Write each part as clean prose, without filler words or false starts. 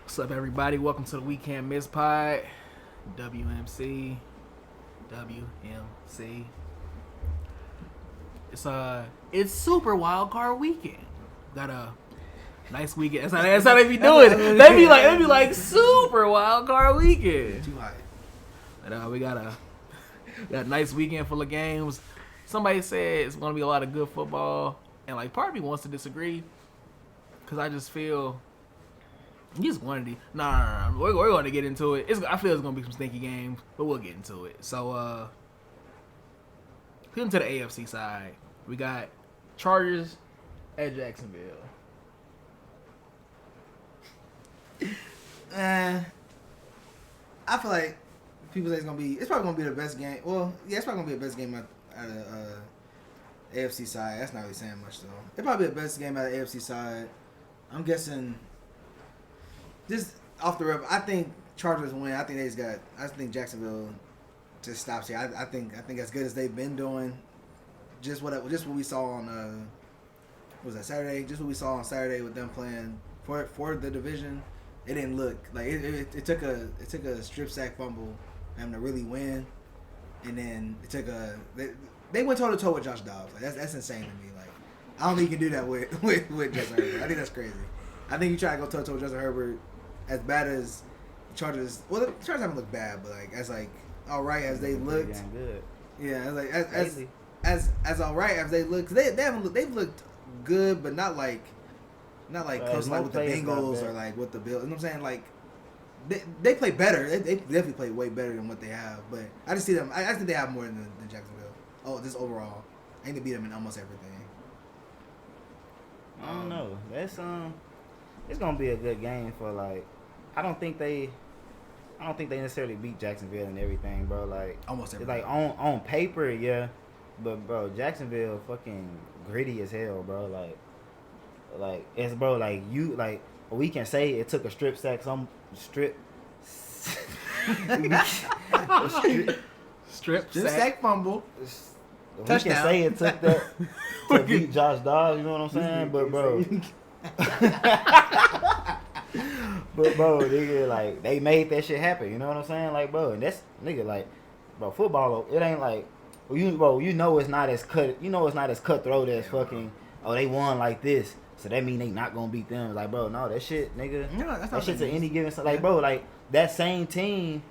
What's up, everybody? Welcome to the Weekend Miss Pod. WMC. WMC. It's Super Wild Card Weekend. Got a nice weekend. That's how they be doing it. They be like Super Wild Card Weekend. Too high. But we got a nice weekend full of games. Somebody said it's gonna be a lot of good football, and like part of me wants to disagree, because I just feel. Just one of these. No. We're going to get into it. I feel it's going to be some stinky games, but we'll get into it. So, getting to the AFC side, we got Chargers at Jacksonville. I feel like people say it's probably going to be the best game. Well, yeah, it's probably going to be the best game out of AFC side. That's not really saying much, though. It'll probably be the best game out of AFC side. I'm guessing. Just off the rip, I think Chargers win. I think Jacksonville just stops here. I think as good as they've been doing, just what we saw on what was that, Saturday? Just what we saw on Saturday with them playing for the division. It didn't look like it took a strip sack fumble for them to really win, and then it took they went toe to toe with Josh Dobbs. Like that's insane to me. Like I don't think you can do that with Justin Herbert. I think that's crazy. I think you try to go toe to toe with Justin Herbert. As bad as the Chargers, well, the Chargers haven't looked bad, but like as like all right as they looked, good. Yeah, as all right as they looked, they've looked good, but not like close like with the Bengals or like with the Bills. You know what I'm saying? Like they play better. They definitely play way better than what they have. But I just see them. I think they have more than Jacksonville. Oh, just overall, I think they beat them in almost everything. I don't know. That's it's gonna be a good game for like. I don't think they necessarily beat Jacksonville and everything, bro. Like almost everything. Like on paper, yeah, but bro, Jacksonville fucking gritty as hell, bro. Like it's bro. Like you like we can say it took a strip sack, strip sack fumble. We can say it took that to beat Josh Dobbs. You know what I'm saying? But bro. But bro, nigga, like they made that shit happen. You know what I'm saying? Like, bro, and that's nigga, like, bro, football. It ain't like, you know, it's not as cutthroat as fucking. Oh, they won like this, so that mean they not gonna beat them. Like, bro, no, that shit, nigga. Yeah, that shit's at any given. Like, bro, like that same team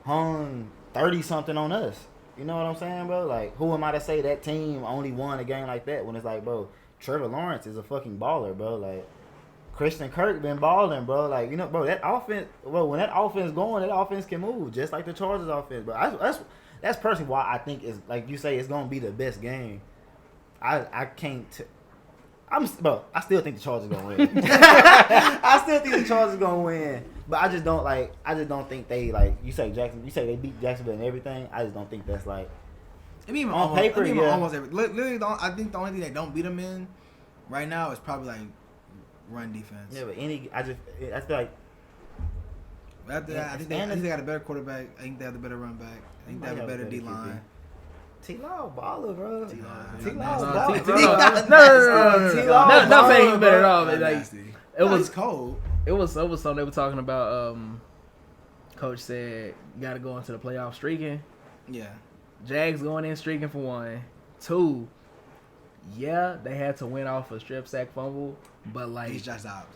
hung 30 something on us. You know what I'm saying, bro? Like, who am I to say that team only won a game like that when it's like, bro, Trevor Lawrence is a fucking baller, bro. Like. Christian Kirk been balling, bro. Like, you know, bro, that offense, bro, when that offense going, that offense can move, just like the Chargers offense. But that's personally why I think it's, like you say, it's going to be the best game. I still think the Chargers going to win. I still think the Chargers going to win. But I just don't think they, like, you say they beat Jacksonville and everything. I just don't think that's, like, on paper, almost every. Literally, I think the only thing they don't beat them in right now is probably, like, run defense. Yeah, but I feel like. I think they got a better quarterback. I think they have the better run back. I think they have a better D line. T-Law baller, bro. T-Law baller. No. Not saying he's better at all. But like, it was cold. It was something they were talking about. Coach said you got to go into the playoff streaking. Yeah. Jags going in streaking for 1. 2. Yeah, they had to win off a strip sack fumble, but like he's Josh Dobbs.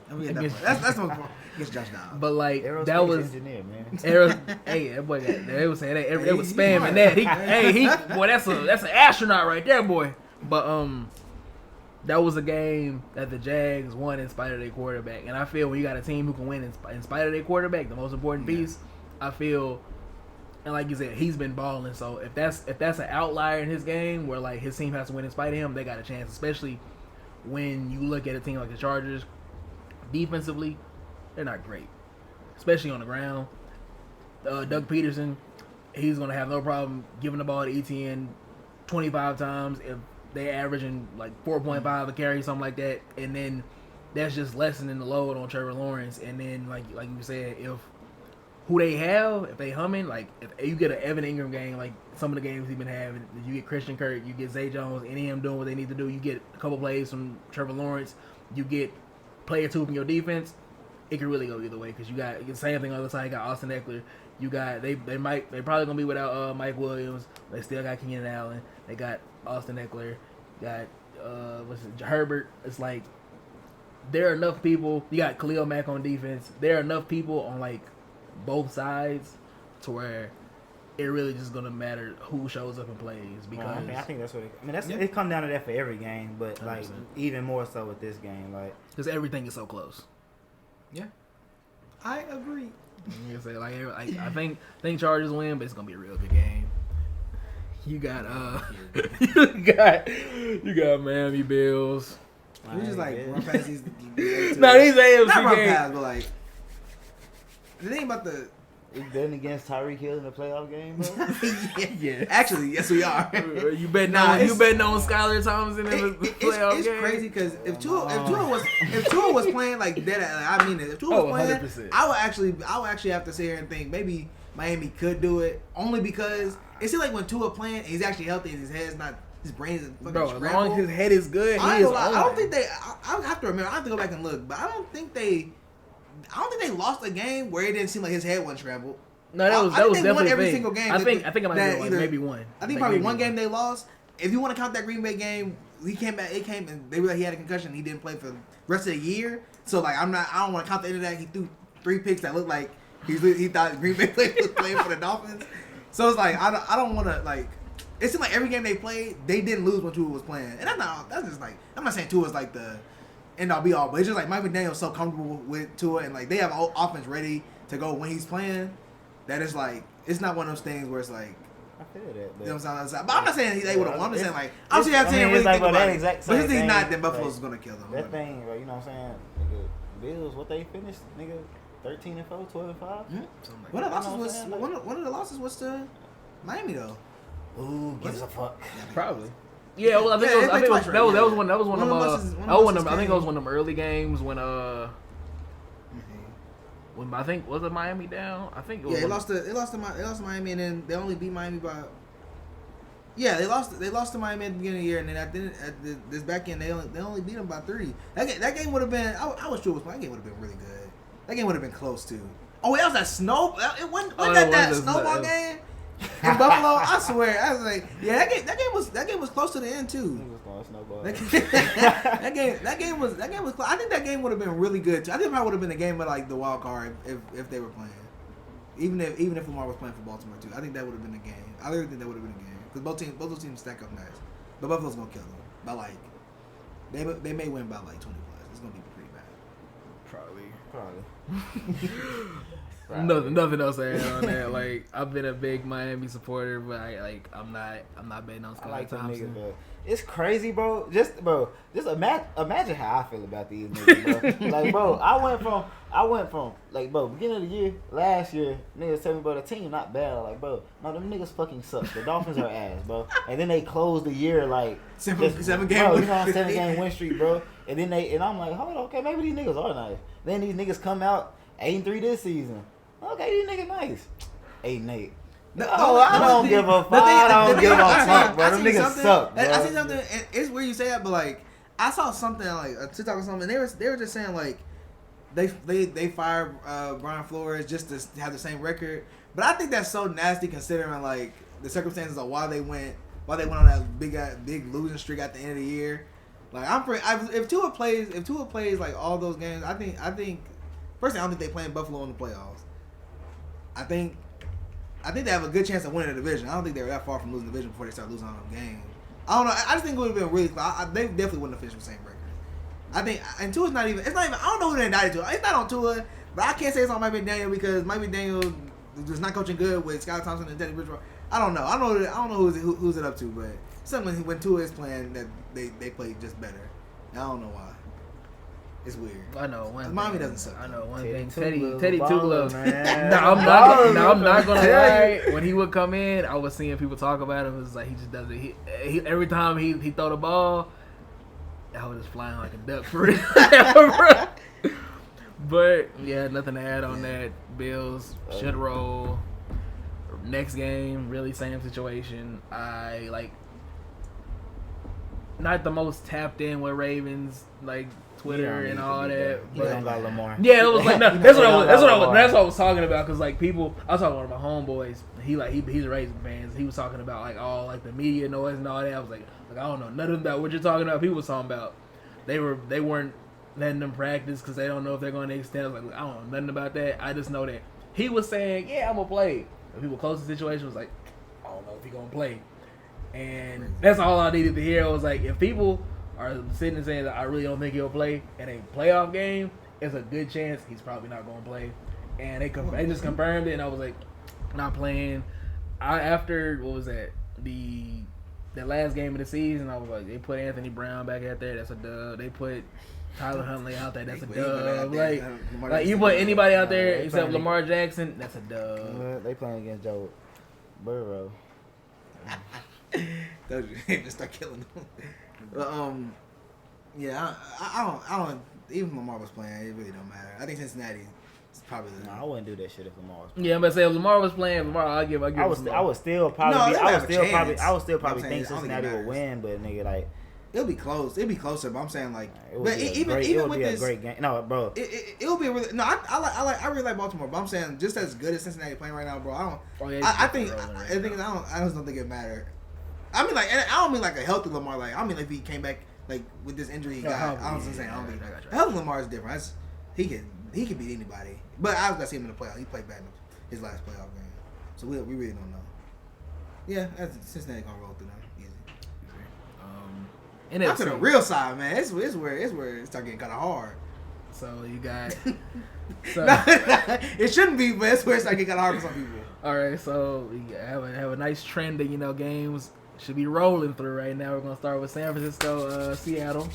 That's the point. It's Josh Dobbs. But like Aerospace that was engineer, man. Hey, that boy, they was saying they was spamming that. Boy, that's an astronaut right there, boy. But that was a game that the Jags won in spite of their quarterback, and I feel when you got a team who can win in spite of their quarterback, the most important piece, I feel. And like you said, he's been balling. So if that's an outlier in his game where like his team has to win in spite of him, they got a chance. Especially when you look at a team like the Chargers, defensively, they're not great, especially on the ground. Doug Peterson, he's gonna have no problem giving the ball to ETN 25 times if they averaging like 4.5 a carry, something like that. And then that's just lessening the load on Trevor Lawrence. And then like you said, if who they have, if they humming, like if you get an Evan Ingram game, like some of the games he's been having, you get Christian Kirk, you get Zay Jones, any of them doing what they need to do, you get a couple plays from Trevor Lawrence, you get play or two from your defense, it could really go either way because you got the same thing on the other side. You got Austin Eckler. You got they probably gonna be without Mike Williams. They still got Keenan Allen. They got Austin Eckler. Got Herbert. It's like there are enough people. You got Khalil Mack on defense. There are enough people on like both sides to where it really just gonna matter who shows up and plays because I think that's what it comes down to that for every game, but like 100%. Even more so with this game, like because everything is so close. Yeah, I agree. You say like I think Chargers win, but it's gonna be a real good game. You got you got Miami Bills. We just like run past these. No, these AFC not run games. past, but like the thing about the. We betting against Tyreek Hill in the playoff game, bro? Yeah. Actually, yes, we are. You betting on Skylar Thompson in the playoff it's game? It's crazy because if Tua was playing like dead, I mean, if Tua was playing, 100%. I would actually have to sit here and think maybe Miami could do it only because it seems like when Tua playing, and he's actually healthy and his brain is fucking bro. As scrambled. long as his head is good, I don't think they. I have to remember. I have to go back and look, but I don't think they lost a game where it didn't seem like his head wasn't scrambled. No, that was definitely won every fake. single game. I think it might be like maybe one. I think probably one game they lost. If you want to count that Green Bay game, he came back. It came and they realized he had a concussion. He didn't play for the rest of the year. So like I don't want to count the end of that. He threw 3 picks that looked like he thought Green Bay was playing for the Dolphins. So it's like I don't want to like. It seemed like every game they played, they didn't lose when Tua was playing, and that's just like I'm not saying Tua's like the end all be all, but it's just like Mike McDaniel's so comfortable with Tua, and like they have offense ready to go when he's playing. That it's like it's not one of those things where it's like I feel that, you know what I'm saying. But I'm not saying they would have won. I'm just saying like I'm just saying really think about it. But his thing's not that Buffalo's gonna kill them. That thing, you know what I'm saying? Nigga, Bills, what they finished, nigga, 13-4, 12-5. One of the losses was to Miami though. Who gives a fuck? Probably. Yeah, well, I think that was one of them. I think it was one of them early games when I think was it Miami down? I think it was. Yeah, they lost to Miami, and then they only beat Miami by. Yeah, they lost to Miami at the beginning of the year, and then this back end they only beat them by 3. That game would have been. I was sure that game would have been really good. That game would have been close too. Oh, wait, that was that snow. It wasn't that snowball game in Buffalo. I swear, I was like, yeah, that game was close to the end too. That game was close. I think that game would have been really good too. I think it probably would have been a game of like the wild card if they were playing. Even if Lamar was playing for Baltimore too, I think that would have been a game. I really think that would have been a game because both those teams stack up nice. But Buffalo's gonna kill them by like they may win by like 20+. It's gonna be pretty bad. Probably. Nothing else to add on that. Like I've been a big Miami supporter, but I'm not betting on Skylar Thompson. Niggas, it's crazy, bro. Just imagine how I feel about these niggas, bro. Like, bro, I went from like, bro, beginning of the year, last year, niggas tell me, bro, the team not bad. I'm like, bro, no, them niggas fucking suck. The Dolphins are ass, bro. And then they closed the year like 7 game, bro, 7-game win streak, bro. And I'm like, hold on, okay, maybe these niggas are nice. Then these niggas come out 8-3 this season. Okay, these niggas nice. 8-8. I don't give a fuck. I don't give a fuck, bro. Them niggas suck, bro. I see something, and it's weird you say that, but like I saw something like a TikTok or something. And they were just saying like they fired Brian Flores just to have the same record. But I think that's so nasty considering like the circumstances of why they went on that big losing streak at the end of the year. Like if Tua plays like all those games, I think personally I don't think they play in Buffalo in the playoffs. I think they have a good chance of winning the division. I don't think they were that far from losing the division before they start losing all them games. I don't know. I just think it would have been really close. They definitely wouldn't have finished with the same record. I think, and Tua's not even. It's not even. I don't know who they indicted to. It's not on Tua, but I can't say it's on Mike McDaniel because Mike McDaniel was not coaching good with Skylar Thompson and Teddy Bridgewater. I don't know. I don't know who's it up to, but something when Tua is playing that they play just better. I don't know why. It's weird. I know one. Miami doesn't suck. I know one Teddy thing. Two Teddy Gloves, Two Gloves. man. I'm not gonna lie. When he would come in, I was seeing people talk about him. It was like he just does it. He every time he throw the ball, I was just flying like a duck for real. But yeah, nothing to add on that. Bills should roll. Next game, really same situation. not the most tapped in with Ravens like Twitter and all that. He don't got Lamar. Yeah, it was like no, that's what I was talking about because like people, I was talking to one of my homeboys. He's a Ravens fan. He was talking about like all like the media noise and all that. I was like I don't know nothing about what you're talking about. People was talking about they weren't letting them practice because they don't know if they're going to extend. I was like I don't know nothing about that. I just know that he was saying yeah I'm gonna play. And people close to the situation was like I don't know if he gonna play. And that's all I needed to hear. I was like, if people are sitting and saying that I really don't think he'll play in a playoff game, it's a good chance he's probably not going to play. And they just confirmed it, and I was like, not playing. After, what was that, the last game of the season, I was like, they put Anthony Brown back out there, that's a dub. They put Tyler Huntley out there, that's a dub. Like you put anybody out there except Lamar Jackson, that's a dub. They playing against Joe Burrow. Just start killing them. But yeah, I don't. Even if Lamar was playing, it really don't matter. I think Cincinnati is probably the. No, I wouldn't do that shit if Lamar was playing. Yeah, I'm about to say if Lamar was playing, I would still probably think saying, Cincinnati would win, but nigga, like it'll be close. It'll be closer, but I'm saying like, but even with this, great game. No, bro, it'll be a really no. I really like Baltimore, but I'm saying just as good as Cincinnati playing right now, bro. I don't. Oh, yeah, I think I just don't think it matter. I mean, like, and I don't mean like a healthy Lamar. Like, I mean, like, if he came back like with this injury he got. I was just saying, I don't think healthy Lamar is different. He can beat anybody. But I was gonna see him in the playoff. He played bad in his last playoff game, so we really don't know. Yeah, Cincinnati gonna roll through them easy. And that's to the real side, man. It's where it start getting kind of hard. So you got. It shouldn't be, but it's where it start getting kind of hard for some people. All right, so we have a nice trend of games. Should be rolling through right now. We're gonna start with San Francisco, Seattle.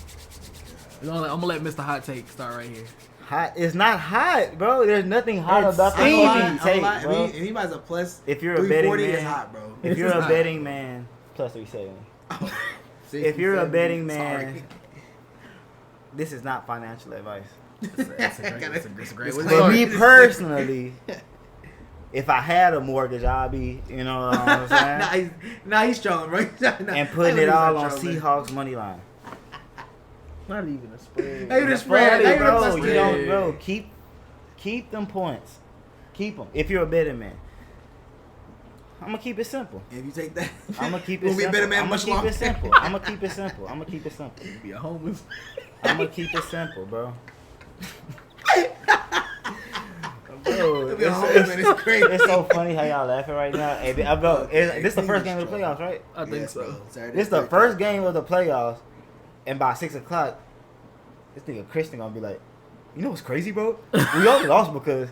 I'm gonna let Mr. Hot Take start right here. Hot? It's not hot, bro. There's nothing hot about the fucking take, bro. If anybody's a plus, if you're a betting man, it's hot, bro. If you're a betting man, plus 370. If you're a betting man, this is not financial advice. It's a great way. But me personally. If I had a mortgage, I'd be, you know what I'm saying? He's strong, bro. And putting it all on Seahawks money line. Not even a spread. Not even a spread, bro. You don't, bro. Keep them points. Keep them. If you're a betting man, I'm gonna keep it simple. If you take that, I'm gonna keep it simple. Be a better man much longer. I'm gonna keep it simple. You be a homeless. I'm gonna keep it simple, bro. Bro, it's crazy. It's so funny how y'all laughing right now. Hey, this is the first game of the playoffs, right? I think so. This is the first game of the playoffs, and by 6 o'clock, this nigga Christian gonna be like, you know what's crazy, bro? We only lost because,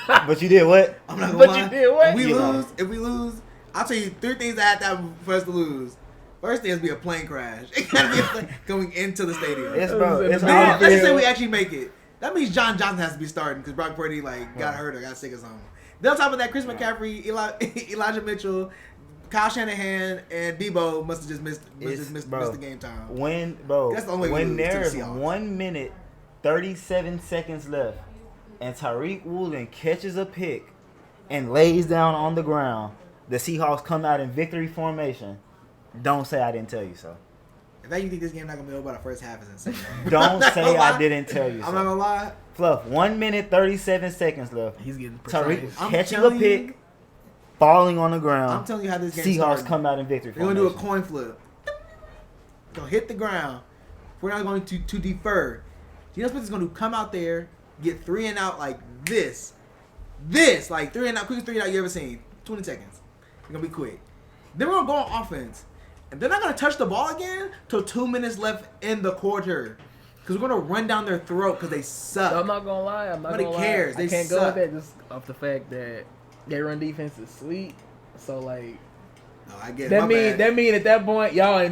but you did what? I'm not gonna lie. You did what? If we lose, I'll tell you 3 things that have to happen for us to lose. First thing is be a plane crash. It gotta be a plane going into the stadium. Yes, bro. Let's just say we actually make it. That means John Johnson has to be starting because Brock Purdy got hurt or got sick or something. Then on top of that, Chris McCaffrey, Elijah Mitchell, Kyle Shanahan, and Debo must have just missed the game time. That's the only way when there's 1 minute 37 seconds left, and Tariq Woolen catches a pick and lays down on the ground, the Seahawks come out in victory formation. Don't say I didn't tell you so. In fact, you think this game not gonna be over by the first half is insane. Don't say I didn't tell you so. I'm not gonna lie. Fluff, 1 minute 37 seconds left. He's getting precise. Tariq catching a pick, falling on the ground. I'm telling you how this game Seahawks come out in victory formation. We're gonna do a coin flip. Gonna hit the ground. We're not going to defer. Geno Smith is gonna come out there, get 3 and out like this. Like 3 and out, quickest 3 and out you ever seen. 20 seconds. It's gonna be quick. Then we're gonna go on offense. And they're not going to touch the ball again till 2 minutes left in the quarter. Because we're going to run down their throat because they suck. I'm not going to lie. Nobody cares. I can't go with that just off the fact that their run defense is sweet. So, like, no, I get that mean at that point, y'all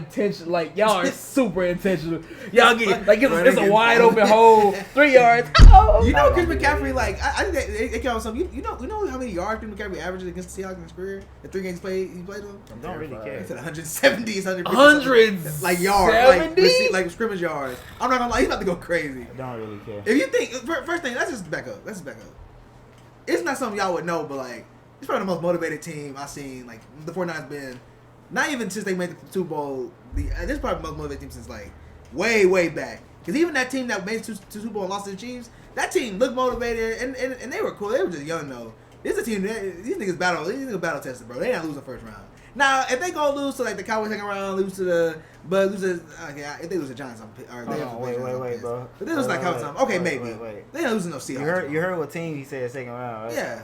y'all are super intentional. Y'all get, it's a wide open hole, 3 yards. Oh, you know Chris McCaffrey, I think they came out with something. You know how many yards Chris McCaffrey averages against the Seahawks in his career? The 3 games he played them? I don't really care. He said 170, 150. Like yards, like scrimmage yards. I'm not gonna lie, he's about to go crazy. I don't really care. If you think, first thing, let's just back up. It's not something y'all would know, but it's probably the most motivated team I've seen. Like the 49ers been not even since they made the Super Bowl. This is probably the most motivated team since like way back. Because even that team that made to Super Bowl and lost to the Chiefs, that team looked motivated and they were cool. They were just young though. This is a team that these niggas battle tested, bro. They not losing first round. Now, if they go lose to like the Cowboys second round, lose to if they lose to Giants, wait, bro. But they lose like Cowboys, okay, maybe. They not losing no Seahawks. You heard what team he said second round, right? Yeah.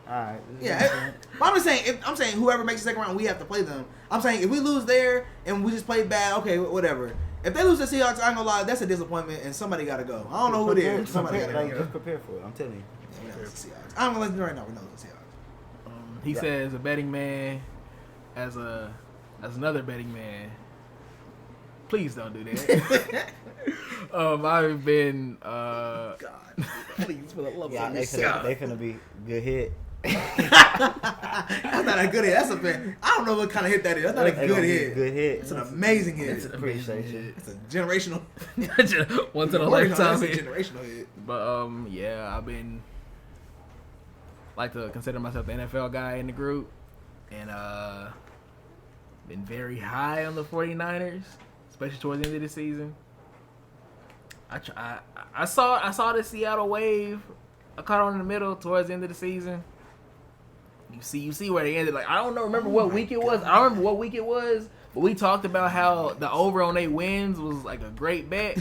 All right. Yeah. But I'm saying whoever makes the second round, we have to play them. I'm saying if we lose there and we just play bad, okay, whatever. If they lose to Seahawks, I ain't gonna lie, that's a disappointment, and somebody gotta go. I don't know who it is. Somebody gotta go. Just prepare for it. I'm telling you. Yeah, we know it's the Seahawks. I'm gonna let you know right now. We know it's the Seahawks. He says a betting man, as another betting man. Please don't do that. I've been God, please, for the love Yeah, of they God. finna be good hit. That's not a good hit. That's a fan. I don't know what kind of hit that is. That's not a They good gonna be hit. Good hit. It's an amazing hit. It's an Appreciate amazing you. hit. It's a generational. Once in a That's lifetime a hit. generational hit. But yeah, I've been like to consider myself the NFL guy in the group, and been very high on the 49ers, especially towards the end of the season. I saw the Seattle wave. I caught on in the middle towards the end of the season. You see where they ended. Like I don't know, remember what week it was. I don't remember what week it was, but we talked about how the over on 8 wins was like a great bet.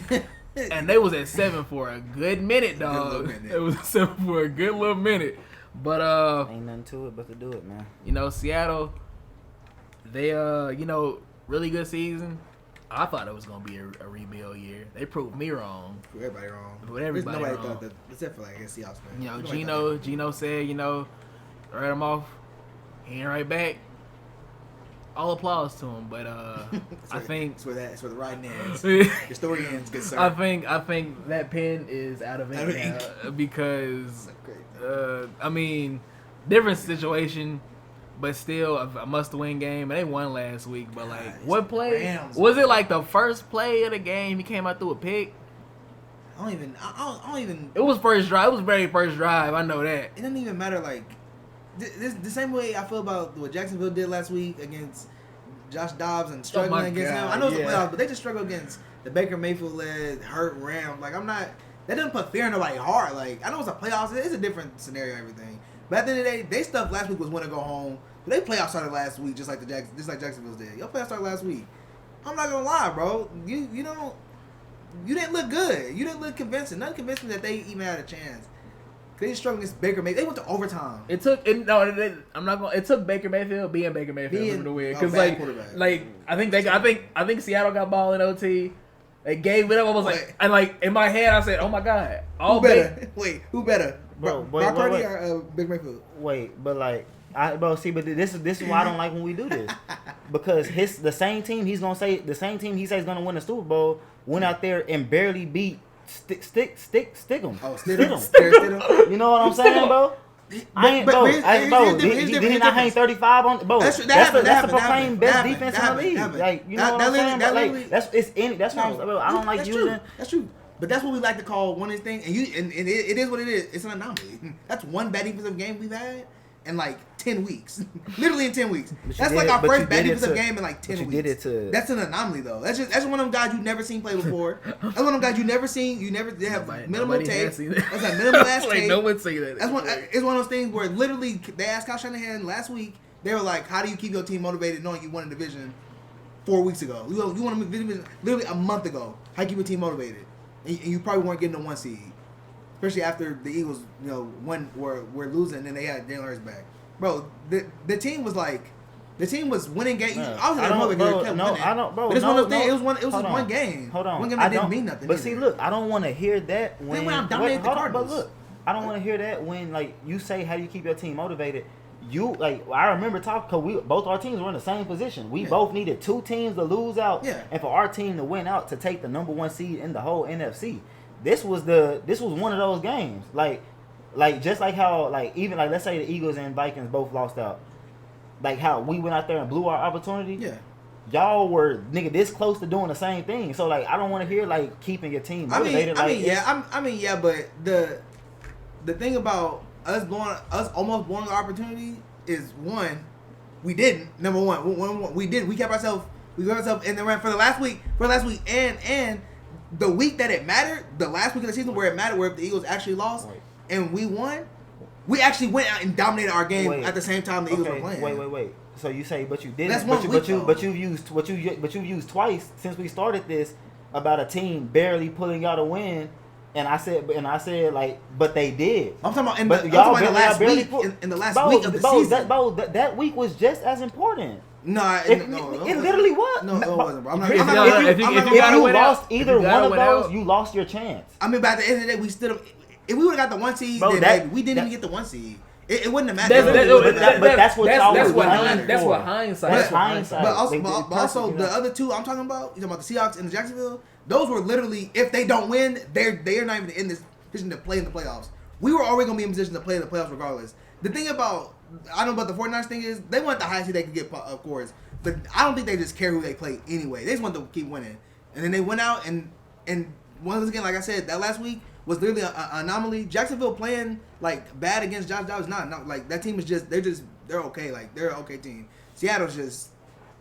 And they was at 7 for a good minute, dog. It was 7 for a good little minute. But Ain't nothing to it but to do it, man. you know, Seattle, they really good season. I thought it was gonna be a rebuild year. They proved me wrong. Prove everybody wrong. Proved everybody Nobody wrong. thought that, except for like Seahawks fans. You know, Nobody thought Gino said, write him off. He ain't right back. All applause to him, but I think it's where the riding ends. Your story ends, good sir. I think that pen is out of ink now because I mean, different situation, but still a must-win game. And they won last week, but like, what play Rams, was it? Like the first play of the game, he came out through a pick. I don't even. It was first drive. It was very first drive. I know that. It doesn't even matter. Like this, the same way I feel about what Jacksonville did last week against Josh Dobbs and struggling against him. I know it's the playoffs, but they just struggle against the Baker Mayfield-led hurt Rams. Like that doesn't put fear in nobody hard. Like I know it's a playoffs. It's a different scenario, everything. But at the end of the day, they stuff last week was win or go home. But they playoffs started last week, just like Jacksonville's did. Your playoffs started last week. I'm not gonna lie, bro. You didn't look good. You didn't look convincing. Nothing convincing that they even had a chance. They struggled against Baker Mayfield. They went to overtime. It took Baker Mayfield being Baker Mayfield to win because I think Seattle got ball in OT. They gave it up. I was like, and like in my head, I said, "Oh my god, who better? Who better, Brock Purdy or Baker Mayfield?" Wait, but like, but this is why I don't like when we do this because the same team he says is gonna win the Super Bowl went out there and barely beat stick him. Oh, stick him. You know what I'm saying, bro? Did he not hang 35 on? Bro, that's the proclaimed best defense in the league. Like, you know what I'm saying? Like, that's why I don't like using. That's true. But that's what we like to call one of these things, and it is what it is. It's an anomaly. That's one bad defensive game we've had in like 10 weeks. Literally in 10 weeks. That's like our first bad defensive game in like 10 weeks. That's an anomaly though. That's one of them guys you never seen play before. That's one of them guys you never seen. They have minimal tape. That's a minimal ass tape. No one see that. It's one of those things where literally they asked Kyle Shanahan last week. They were like, "How do you keep your team motivated knowing you won a division 4 weeks ago? You won a division literally a month ago. How you keep your team motivated? And you probably weren't getting the 1 seed, especially after the Eagles, were losing and then they had Jalen Hurts back, bro. The team was winning games. I don't know, bro. But it's one of those things. It was one game. Hold on, one game that didn't mean nothing. But see, look, I don't want to hear that when I'm dominating the Cardinals. But look, I don't want to hear that when like you say, how do you keep your team motivated? I remember talking because both our teams were in the same position. We both needed 2 teams to lose out, and for our team to win out to take the number 1 seed in the whole NFC. This was one of those games. Like just like how even let's say the Eagles and Vikings both lost out. Like how we went out there and blew our opportunity. Yeah. Y'all were this close to doing the same thing. So I don't want to hear keeping your team motivated. But the thing about us almost blowing the opportunity is one, We didn't. Number one, we did. We kept ourselves. We got ourselves in the run for the last week. And the week that it mattered, the last week of the season where it mattered, where if the Eagles actually lost and we won, we actually went out and dominated our game at the same time the Eagles were playing. Wait. So you say, but you didn't. That's one week, but you've used twice since we started this about a team barely pulling out a win. And I said, like, but they did. I'm talking about in the last week. In the last week of the season. That week was just as important. No, it literally was. No, it wasn't, bro. If you lost either one of those, you lost your chance. I mean, by the end of the day, we still. If we would have got the 1 seed, then maybe we didn't even get the 1 seed. It wouldn't have mattered. But that's what y'all was playing for. That's what hindsight. That's hindsight. But also the other two I'm talking about, you talking about the Seahawks and the Jacksonville. Those were literally, if they don't win, they are not even in this position to play in the playoffs. We were already going to be in position to play in the playoffs regardless. The thing about, I don't know about the 49ers thing is, they want the highest seed they could get, of course. But I don't think they just care who they play anyway. They just want to keep winning. And then they went out and once again, like I said, that last week was literally an anomaly. Jacksonville playing like bad against Josh Dobbs, not like that team is they're okay. Like they're an okay team. Seattle's just,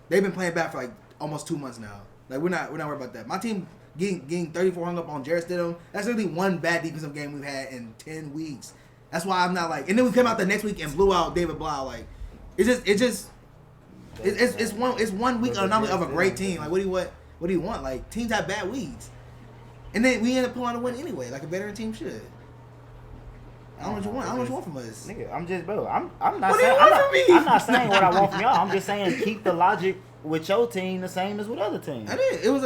they've been playing bad for like almost 2 months now. Like we're not worried about that. My team getting 34 hung up on Jarrett Stidham. That's literally one bad defensive game we've had in 10 weeks. That's why I'm not like. And then we came out the next week and blew out David Blau. Like it's one week anomaly of a great team. Like what do you want? Like teams have bad weeks, and then we end up pulling out a win anyway, like a veteran team should. I don't know what you want. I don't know what you want from us. Nigga, I'm just, bro. I'm not what saying. do you want from me? I'm not saying what I want from y'all. I'm just saying keep the logic with your team the same as with other teams. I did. It was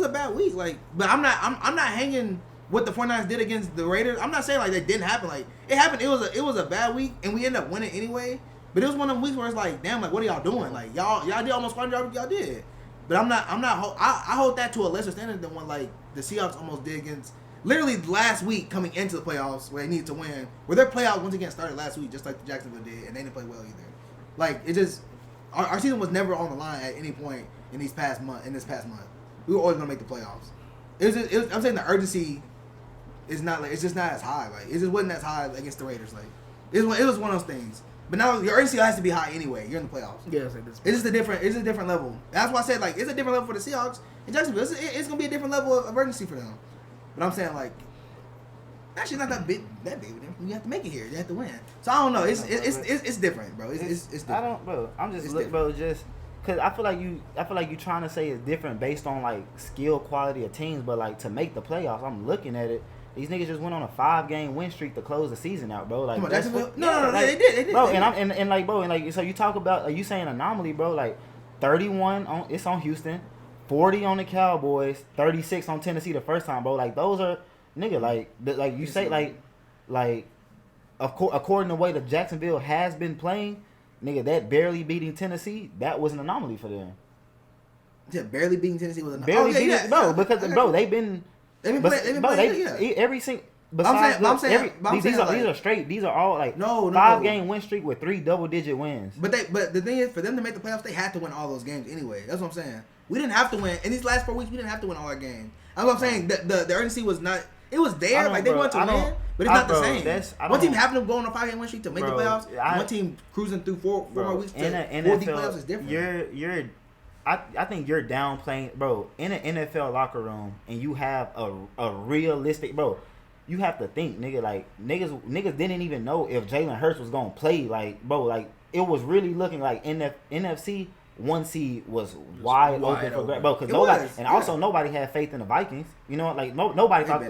a bad week. Like, but I'm not hanging what the 49ers did against the Raiders. I'm not saying like that didn't happen. Like it happened. It was a bad week, and we ended up winning anyway. But it was one of them weeks where it's like, damn, like what are y'all doing? Like y'all did almost squad job y'all did. But I hold that to a lesser standard than what like the Seahawks almost did against. Literally last week coming into the playoffs where they needed to win, where their playoffs once again started last week just like the Jacksonville did, and they didn't play well either. Like it just, our season was never on the line at any point in this past month. We were always gonna make the playoffs. I'm saying the urgency is not like, it's just not as high. Like it just wasn't as high against the Raiders. Like it was one of those things. But now your urgency has to be high anyway. You're in the playoffs. Yeah, it's like this. It's just a different level. That's why I said like it's a different level for the Seahawks and Jacksonville. It's gonna be a different level of urgency for them. But I'm saying like, actually not that big. You have to make it here. You have to win. So I don't know. It's different, bro. It's different. I don't, bro. I'm just bro. Just because I feel like you trying to say it's different based on like skill quality of teams, but like to make the playoffs, I'm looking at it. These niggas just went on a 5-game win streak to close the season out, bro. Like Jacksonville? No, they did. Bro, and so you talk about, are you saying anomaly, bro? Like 31 on Houston. 40 on the Cowboys, 36 on Tennessee the first time, bro. Like those are, nigga, like you say, like, according to the way that Jacksonville has been playing, nigga, that barely beating Tennessee, that was an anomaly for them. Yeah, barely beating Tennessee was an anomaly. Bro, because bro, they've been playing every single. Besides, these are straight. These are all like 5-game win streak with 3 double-digit wins. But the thing is, for them to make the playoffs, they had to win all those games anyway. That's what I'm saying. We didn't have to win in these last 4 weeks. We didn't have to win all our games. That's what I'm saying. The urgency was not. It was there. Like they wanted to win, but it's not the same. One team having to go on a 5-game win streak to make the playoffs. One team cruising through four more weeks to 4 playoffs is different. I think you're downplaying, bro. In an NFL locker room, and you have a realistic, bro. You have to think, nigga. Like niggas didn't even know if Jalen Hurts was gonna play. Like, bro, like it was really looking like NFC 1 seed was wide open for grab, bro. Because nobody had faith in the Vikings. You know, like nobody thought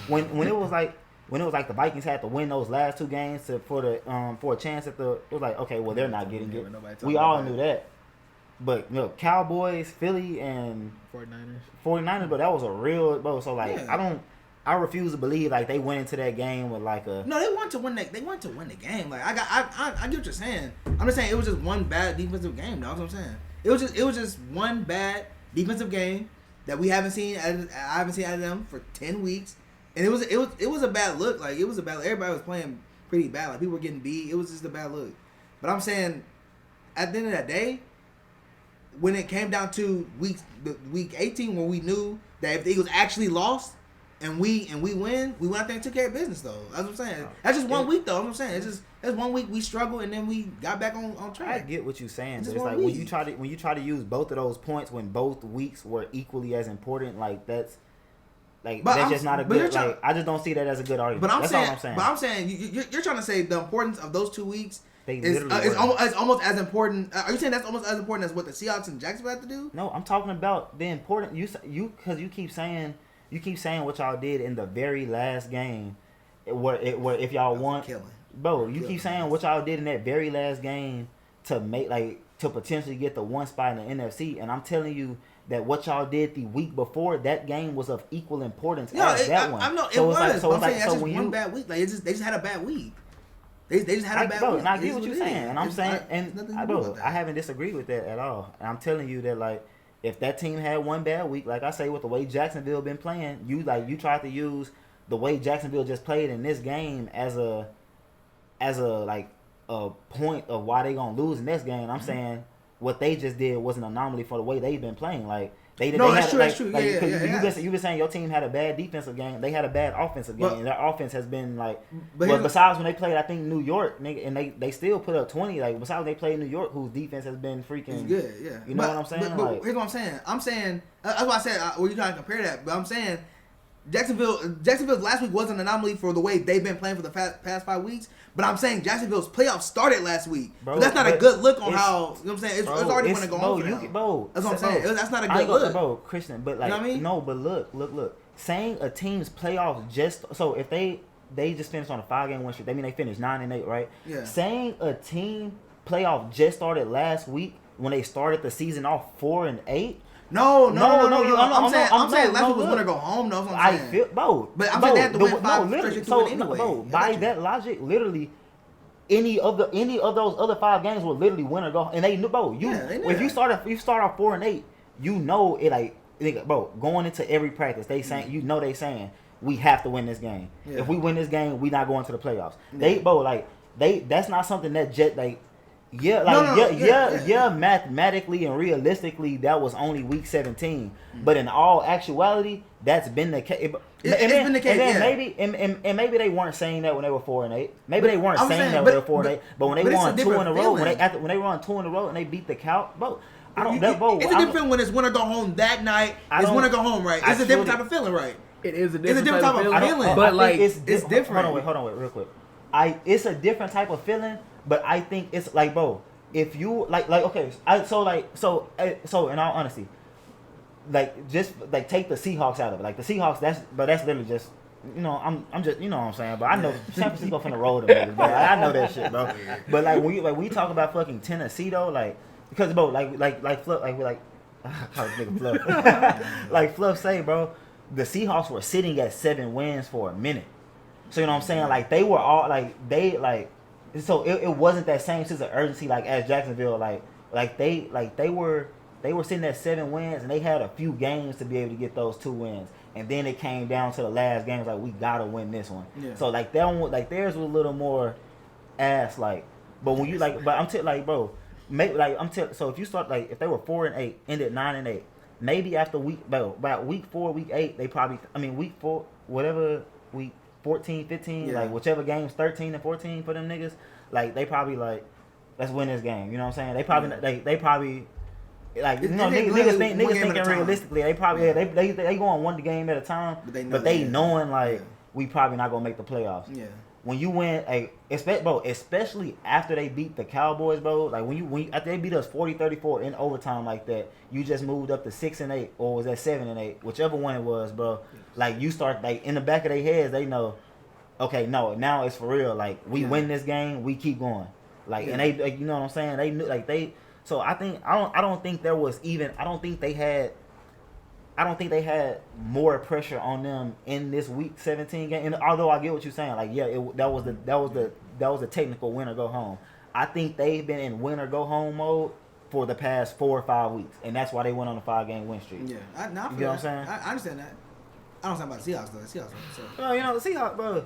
when it was like. When it was like the Vikings had to win those last 2 games for a chance at it was like, okay, well they're not getting it. We all knew that. But you know, Cowboys, Philly, and 49ers, but that was a real, bro. So like, I refuse to believe like they went into that game with like a. No, they wanted to win the game. Like I get what you're saying. I'm just saying it was just one bad defensive game. That's what I'm saying. It was just one bad defensive game that we haven't seen. I haven't seen out of them for 10 weeks, and it was a bad look. Like it was a bad. Everybody was playing pretty bad. Like people were getting beat. It was just a bad look. But I'm saying, at the end of that day, when it came down to week 18, where we knew that if the Eagles actually lost, and we win out there and took care of business though. That's what I'm saying. That's just 1 week though. That's what I'm saying. That's 1 week we struggled and then we got back on track. I get what you're saying, but It's it's like 1 when week. you try to use both of those points when both weeks were equally as important, like that's just not a good. Like I just don't see that as a good argument. But That's all I'm saying. But I'm saying you're trying to say the importance of those 2 weeks They is literally it's almost as important. Are you saying that's almost as important as what the Seahawks and Jacksonville have to do? No, I'm talking about the important. You because you keep saying what y'all did in the very last game, where if y'all won, bro, you keep saying what y'all did in that very last game to potentially get the 1 spot in the NFC, and I'm telling you that what y'all did the week before that game was of equal importance as that one. I know it so was. it's like, I'm saying that's just when one bad week. Like they just had a bad week. They just had a bad week. And I get what you're saying, and I'm saying, bro, I haven't disagreed with that at all. And I'm telling you that like if that team had one bad week, like I say, with the way Jacksonville been playing, you tried to use the way Jacksonville just played in this game as a point of why they gonna lose in this game. I'm saying what they just did was an anomaly for the way they've been playing. Like that's true. You've been saying your team had a bad defensive game. They had a bad offensive game. But, Their offense has been like. But besides when they played, I think New York, and they still put up 20. Like besides when they played New York, whose defense has been freaking. It's good, yeah. You know what I'm saying? But here's what I'm saying. I'm saying that's why I said you trying to compare that. But I'm saying Jacksonville's last week was an anomaly for the way they've been playing for the past 5 weeks. But I'm saying Jacksonville's playoffs started last week. Bro, but that's not a good look on how, you know what I'm saying? It's already going to go on for them. That's what I'm saying. That's not a good look. Bro, Christian, but like, you know what I mean? No, but look. Saying a team's playoffs so if they just finished on a 5-game win streak, they mean they finished 9-8, right? Yeah. Saying a team playoff just started last week when they started the season off 4-8. No. I'm saying last week was winner go home. No, that's what I'm saying. I feel, bro. But I'm saying they have to win 5 straight to win anyway. Bro, by that logic, literally, any of those other 5 games will literally win or go. And they knew, bro. If you start off 4-8, you know it like, bro. Going into every practice, they saying they saying we have to win this game. Yeah. If we win this game, we not going to the playoffs. Yeah. That's not something that mathematically and realistically, that was only week 17. But in all actuality, that's been the case. It's been the case. And maybe they weren't saying that when they were 4-8. Maybe they weren't saying that when they were 4-8. But when they won 2 in a row, when they won 2 in a row and they beat the Cow, bro. It's a different feeling when it's winner go home that night. It's winner go home, right? It's a different type of feeling, right? It is a different type of feeling. But like it's different. Hold on, wait, real quick. It's a different type of feeling. But I think it's like, bro, if you okay, so in all honesty, just take the Seahawks out of it. Like the Seahawks, that's literally just, I'm just, you know what I'm saying. But I know San Francisco finna roll them niggas, bro. I know that shit, bro. But when you talk about fucking Tennessee though, because bro, Fluff, I call this nigga Fluff. Like Fluff say, bro, the Seahawks were sitting at 7 wins for a minute. So you know what I'm saying? Like they were all so it wasn't that same sense of urgency as Jacksonville. They were sitting at 7 wins and they had a few games to be able to get those 2 wins. And then it came down to the last game. It's we gotta win this one. Yeah. So that one, theirs was a little more ass But when you but I'm bro, so if you start if they were 4-8, ended 9-8, maybe after about week 4, week 8, they probably week 4, whatever week 14, 15, whichever games 13 and 14 for them niggas, they probably let's win this game. You know what I'm saying? They probably they probably niggas thinking realistically. They probably they going one game at a time, but they knowing we probably not gonna make the playoffs. Yeah. When you win especially after they beat the Cowboys, bro, when after they beat us 40-34 in overtime like that, you just moved up to 6-8, or was that 7-8, whichever one it was, bro. You start in the back of their heads, they know, okay, no, now it's for real. We win this game, we keep going. And they, you know what I'm saying? They knew, So I don't think there was even. I don't think they had more pressure on them in this week 17 game. And although I get what you're saying, that was the technical win or go home. I think they've been in win or go home mode for the past 4 or 5 weeks, and that's why they went on a 5-game win streak. Yeah, you know what I'm saying? I understand that. I don't know about the Seahawks though. The Seahawks. No, the Seahawks, bro.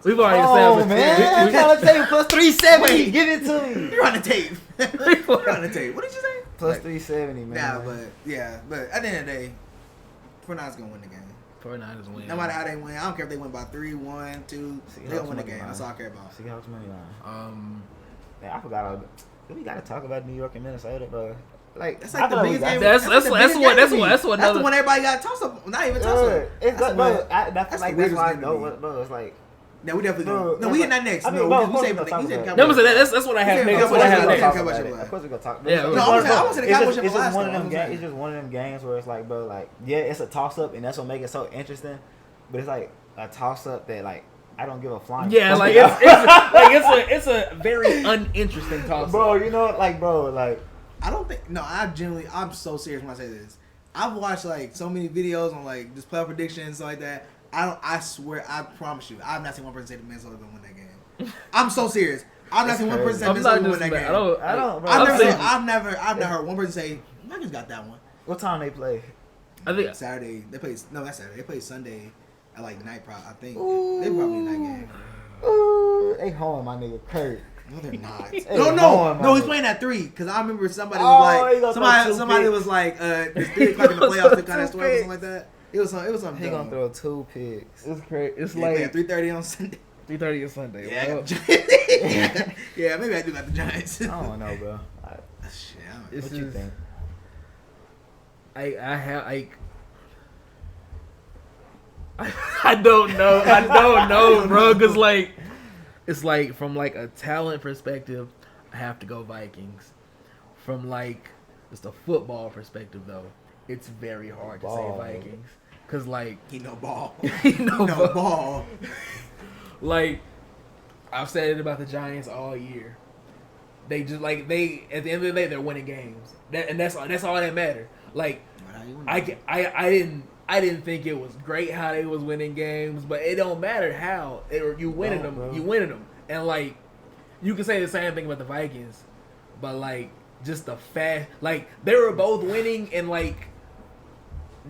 We've already established. Man, I'm trying to tell you plus 370. Give it to me. You're on the tape. You're on the tape. What did you say? Plus 370, man. But at the end of the day, 49ers gonna win the game. 49ers win. No matter how they win, I don't care if they win by 3, 1, 2. They gonna win the game. That's all I care about. Seahawks money line. Yeah, I forgot. We gotta talk about New York and Minnesota, bro. Like that's like the biggest game. That's what That's the one everybody got tossed up. Not even tossed up. It's like, bro. That's why I go. Bro, it's like. No, we definitely go. No, we in that next. I mean, no, we said Cowboys. That's what I have next. That's what I have next. Of course we gonna talk. Yeah, no, I was saying the Cowboys. It's just one of them games. It's just one of them games where it's like, bro, like, yeah, it's a toss up, and that's what makes it so interesting. But it's like a toss up that like I don't give a flying. Yeah, like it's a very uninteresting toss. Bro, you know, like, I don't think. No, I'm so serious when I say this. I've watched like so many videos on like just playoff predictions and stuff like that. I swear, I promise you, I've not seen one person say the Minnesota gonna win that game. I'm so serious. I've not seen one person say Minnesota gonna win that game. I don't. Bro. I've never heard one person say Nuggets got that one. What time they play? I think Saturday. They play. No, that's Saturday. They play Sunday at like night. I think they probably in that game. Ooh, they home, my nigga Kurt. No, they're not. Hey, no, he's playing at 3. Because I remember somebody was like, somebody was like, it's 3 o'clock in the playoffs to kind of story or something like that. It was something. He gonna throw 2 picks. it's crazy. It's like like 3:30 on Sunday. 3:30 on Sunday. Yeah, yeah, maybe I do got the Giants. I don't know, bro. Shit, What you think? I don't know, bro. Cause like, it's like from like a talent perspective, I have to go Vikings. From like just a football perspective, though, it's very hard to say Vikings. Cause like he no ball. he no ball. Like I've said it about the Giants all year. They just like at the end of the day they're winning games. That's all that matters. Like I didn't think it was great how they was winning games, but it don't matter how you winning them. Bro. You winning them, and like you can say the same thing about the Vikings, but like just the fact, like they were both winning in like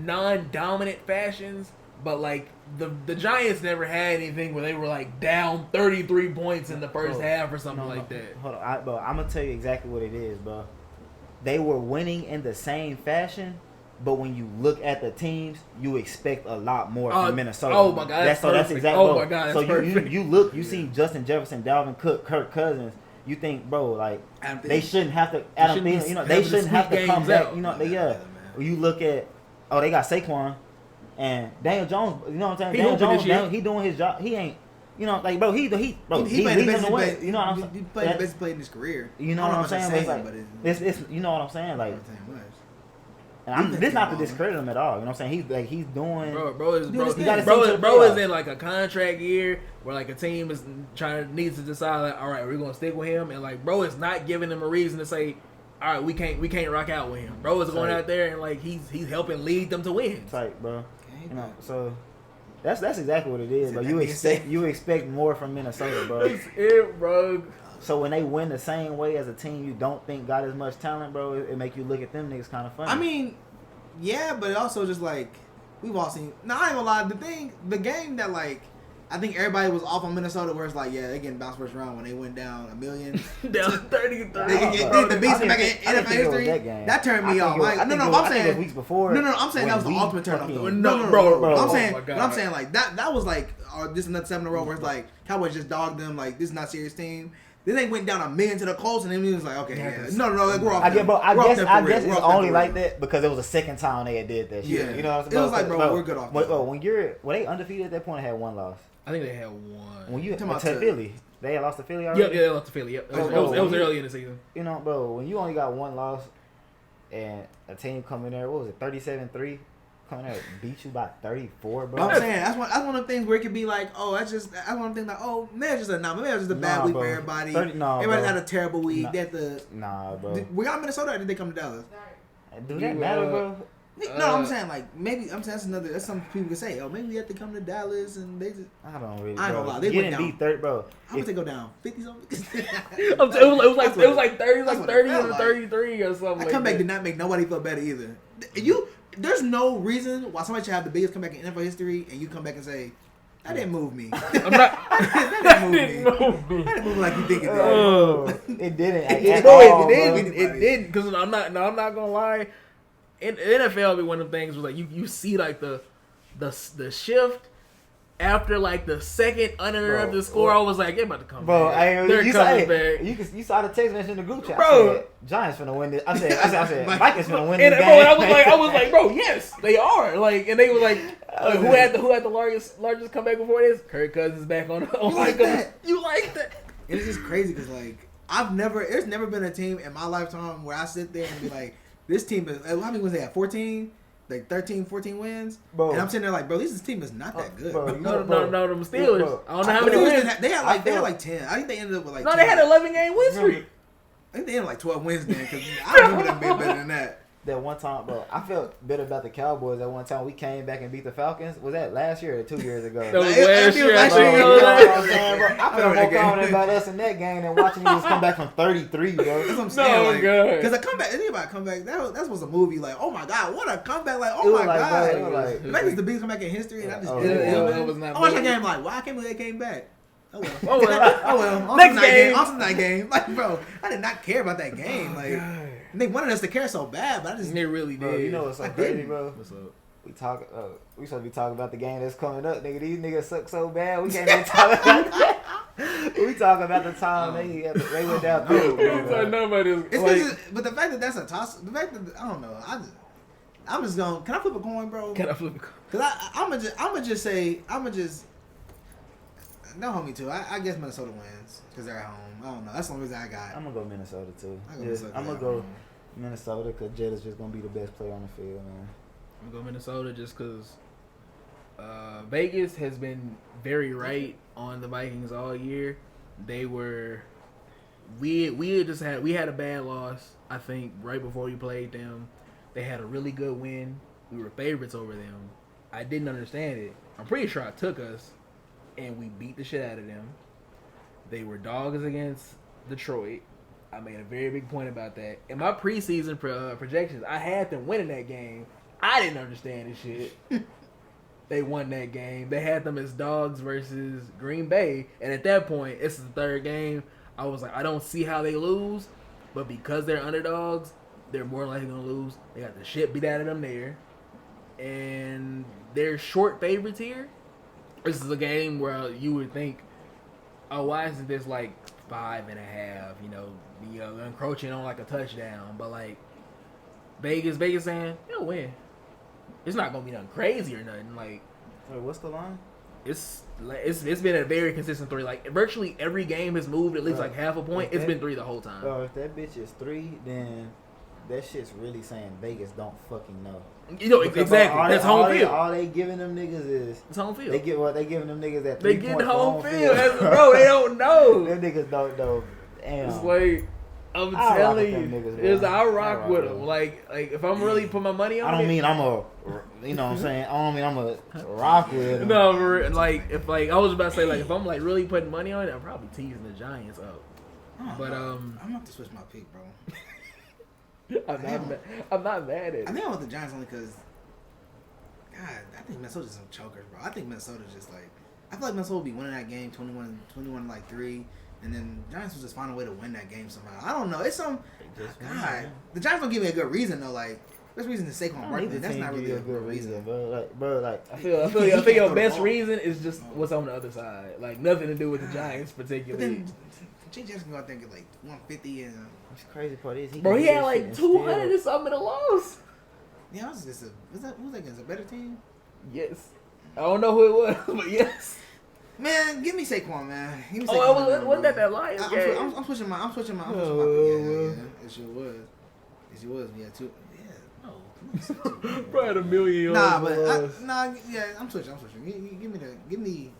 non-dominant fashions, but like the Giants never had anything where they were like down 33 points in the first half or something like that. Hold on, I'm gonna tell you exactly what it is, bro. They were winning in the same fashion. But when you look at the teams, you expect a lot more from Minnesota. Oh my God, that's exactly. Oh my God, so you look, you see Justin Jefferson, Dalvin Cook, Kirk Cousins. You think, bro, like they shouldn't have to. Adam Thielen, you know, they shouldn't have to come back. You know, you look at, they got Saquon and Daniel Jones. You know what I'm saying? Daniel Jones, he doing his job. He ain't. You know, like bro, he played the best play. You know what I'm saying? He played the best play in his career. You know what I'm saying? It's you know what I'm saying? Like. And this not to discredit him at all. You know what I'm saying? He's doing. Bro is in like a contract year where like a team is needs to decide like, all right, we're gonna stick with him, and like bro is not giving them a reason to say, all right, we can't rock out with him. Bro is going out there and like he's helping lead them to win. Tight, bro. You know, so that's exactly what it is. But you expect more from Minnesota, bro. That's it, bro. So when they win the same way as a team you don't think got as much talent, bro, it make you look at them niggas kind of funny. I mean, yeah, but also just like we've all seen. No, I ain't gonna lie. The game that like I think everybody was off on Minnesota, where it's like, yeah, they getting bounced first round when they went down $1 million, down 33. The beast back in NFL history. That turned me off. Like, I'm saying weeks before. No, I'm saying that was the ultimate turn off. No, bro. I'm saying like that was like just another 7 in a row where it's like Cowboys just dogged them. Like this is not a serious team. Then they went down $1 million to the Colts, and then he was like, okay, yeah. No, like, we're off. I guess it's only like that because it was the second time they did that shit. Yeah. You know what I'm saying? It was like, bro, we're good off. Were they undefeated at that point? Had one loss. I think they had one. When you to Philly, they had lost to Philly already. Yeah, they lost to Philly. Yep. It was early in the season. You know, bro, when you only got one loss, and a team coming there, what was it, 37-3? Coming there beat you by 34, bro. I'm saying that's one of the things where it could be like, that's one of the things like, maybe it's just a bad week for everybody. Everybody's had a terrible week. They had to. Nah, bro. We got Minnesota, or did they come to Dallas? Do that matter, bro? No, I'm saying like maybe that's something people can say. Maybe we have to come to Dallas and they just. I don't really. I don't lie. They went down. Beat 30, bro. How would they go down 50 something? It was like 30, like 30 or 33 or something. That comeback did not make nobody feel better either. There's no reason why somebody should have the biggest comeback in NFL history, and you come back and say, "That didn't move me." That didn't move me. That didn't move like you think it did. It didn't. It didn't. Because I'm not gonna lie. In the NFL, be one of the things where like you see like the the shift. After like the second uninterrupted score, I was like, "They're about to come bro, back. They're coming back." You saw the text message in the group chat, Bro. I said, Giants finna win this. I said, Vikings finna win this And game. bro, I was like, bro, yes, they are. Like, and they were like, who had the largest comeback before this? Kirk Cousins back on. You like that? You like that? It's just crazy because like there's never been a team in my lifetime where I sit there and be like, this team is how many wins they have? 14. Like 13, 14 wins, bro. And I'm sitting there like, bro, this team is not that good. Bro, Bro. No, them Steelers. Bro. I don't know how many wins. They had like 10. I think they ended up with like. No, 10. they had an 11-game win streak. I think they had like 12 wins then because I remember them being better than that. That one time, bro, I felt better about the Cowboys that one time we came back and beat the Falcons. Was that last year or 2 years ago? That was Like, last year. last I year. think. You know what I'm saying, bro? I felt remember more that game. confident about us in that game than watching you just come back from 33, bro. That's what I'm saying. No, like, God. because a comeback, think about a comeback. That was a movie. Like, oh my god, what a comeback! Like, It oh was my like, god, bro, it was like- that is the biggest comeback in history, and I just Oh, did it. yeah. It was not I watched that big. game like, wow, I can't believe they came back. Oh well. Oh well. Oh well. Next Next game. game. On that game. Like, bro, I did not care about that game. Like, God. they wanted us to care so bad, but I just They really Bro, did. you know what's so I crazy, didn't. bro? What's up? We supposed to be talking about the game that's coming up, nigga. These niggas suck so bad. We can't even talk about that. We talking about the time they went down through. But the fact that that's a toss, the fact that I don't know, I'm just going. Can I flip a coin, bro? Can I flip a coin? Because I'm gonna just say don't hold me to. I guess Minnesota wins because they're at home. I don't know. That's the only reason I got. I'm gonna go Minnesota too. I go Minnesota I'm gonna at go home. Minnesota because Jett is just gonna be the best player on the field, man. I'm gonna go Minnesota just because Vegas has been very right on the Vikings all year. They were we had a bad loss. I think right before we played them, they had a really good win. We were favorites over them. I didn't understand it. I'm pretty sure I took us, and we beat the shit out of them. They were dogs against Detroit. I made a very big point about that. In my preseason projections, I had them winning that game. I didn't understand this shit. They won that game. They had them as dogs versus Green Bay. And at that point, it's the third game. I was like, I don't see how they lose. But because they're underdogs, they're more likely going to lose. They got the shit beat out of them there. And they're short favorites here. This is a game where you would think, oh, why isn't this like 5.5? You know, encroaching on like a touchdown. But like Vegas saying they'll win. It's not gonna be nothing crazy or nothing. Like, Wait, what's the line? it's been a very consistent 3. Like virtually every game has moved at least like half a point. It's been 3 the whole time. Bro, if that bitch is 3, then that shit's really saying Vegas don't fucking know. You know Because exactly. That's home field. All they giving them niggas is It's home field. they giving them niggas at They 3 get points for home field, bro. They don't know. Them niggas don't know. Damn. It's like I'm I rock telling with them you, niggas, is bro. I rock I with rock them. with Like if I'm really put my money on I don't it. mean I'm a, you know what I'm saying? I don't mean I'm a rock with them. No, like if like I was about to say like if I'm like really putting money on it, I'm probably teasing the Giants up. But I'm gonna have to switch my pick, bro. I'm not mad at I it. think I want the Giants only because, God, I think Minnesota's some chokers, bro. I think Minnesota's just like, I feel like Minnesota will be winning that game 21 like 3, and then Giants will just find a way to win that game somehow. I don't know. It's some, God, the Giants don't give me a good reason though. Like, best reason is Saquon Barkley. Neither That's team not give really you a good reason. bro. Like I feel He your can't throw the best ball. reason is just what's on the other side. Like nothing to do with the Giants But particularly. then Jay Jackson go out there and get like 150 and what's crazy part is Bro, can he do had that shit like and 200 still- and something in a loss. yeah, was that who's that against a better team? Yes. I don't know who it was, but yes. Man, give me Saquon, man. Give me Saquon, Oh, man, wasn't that bro. Lions I'm game? I'm switching my. Oh, Yeah. It sure was. Yeah, too. Yeah. No. Bro had a million Nah, yards. but yeah, I'm switching. Give me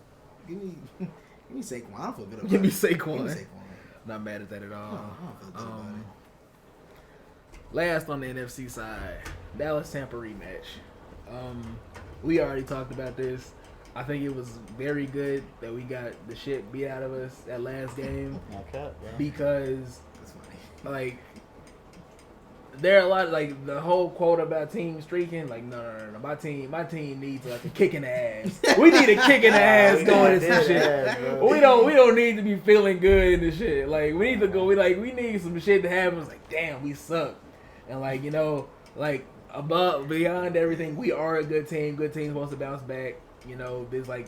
Saquon. I don't feel good about Give me it. Saquon. Give me Saquon. Not mad at that at all. I don't feel good about it. Last on the NFC side, Dallas Tampa rematch. We already talked about this. I think it was very good that we got the shit beat out of us that last game No cap, bro. because That's funny. like there are a lot of like the whole quote about team streaking. Like no. My team needs like a kick in the ass. We need a kick in the ass going into some shit. We don't need to be feeling good in the shit. Like we need to go. We need some shit to happen. It's like damn, we suck, and like like above, beyond everything, we are a good team. Good team supposed to bounce back. You know, there's like,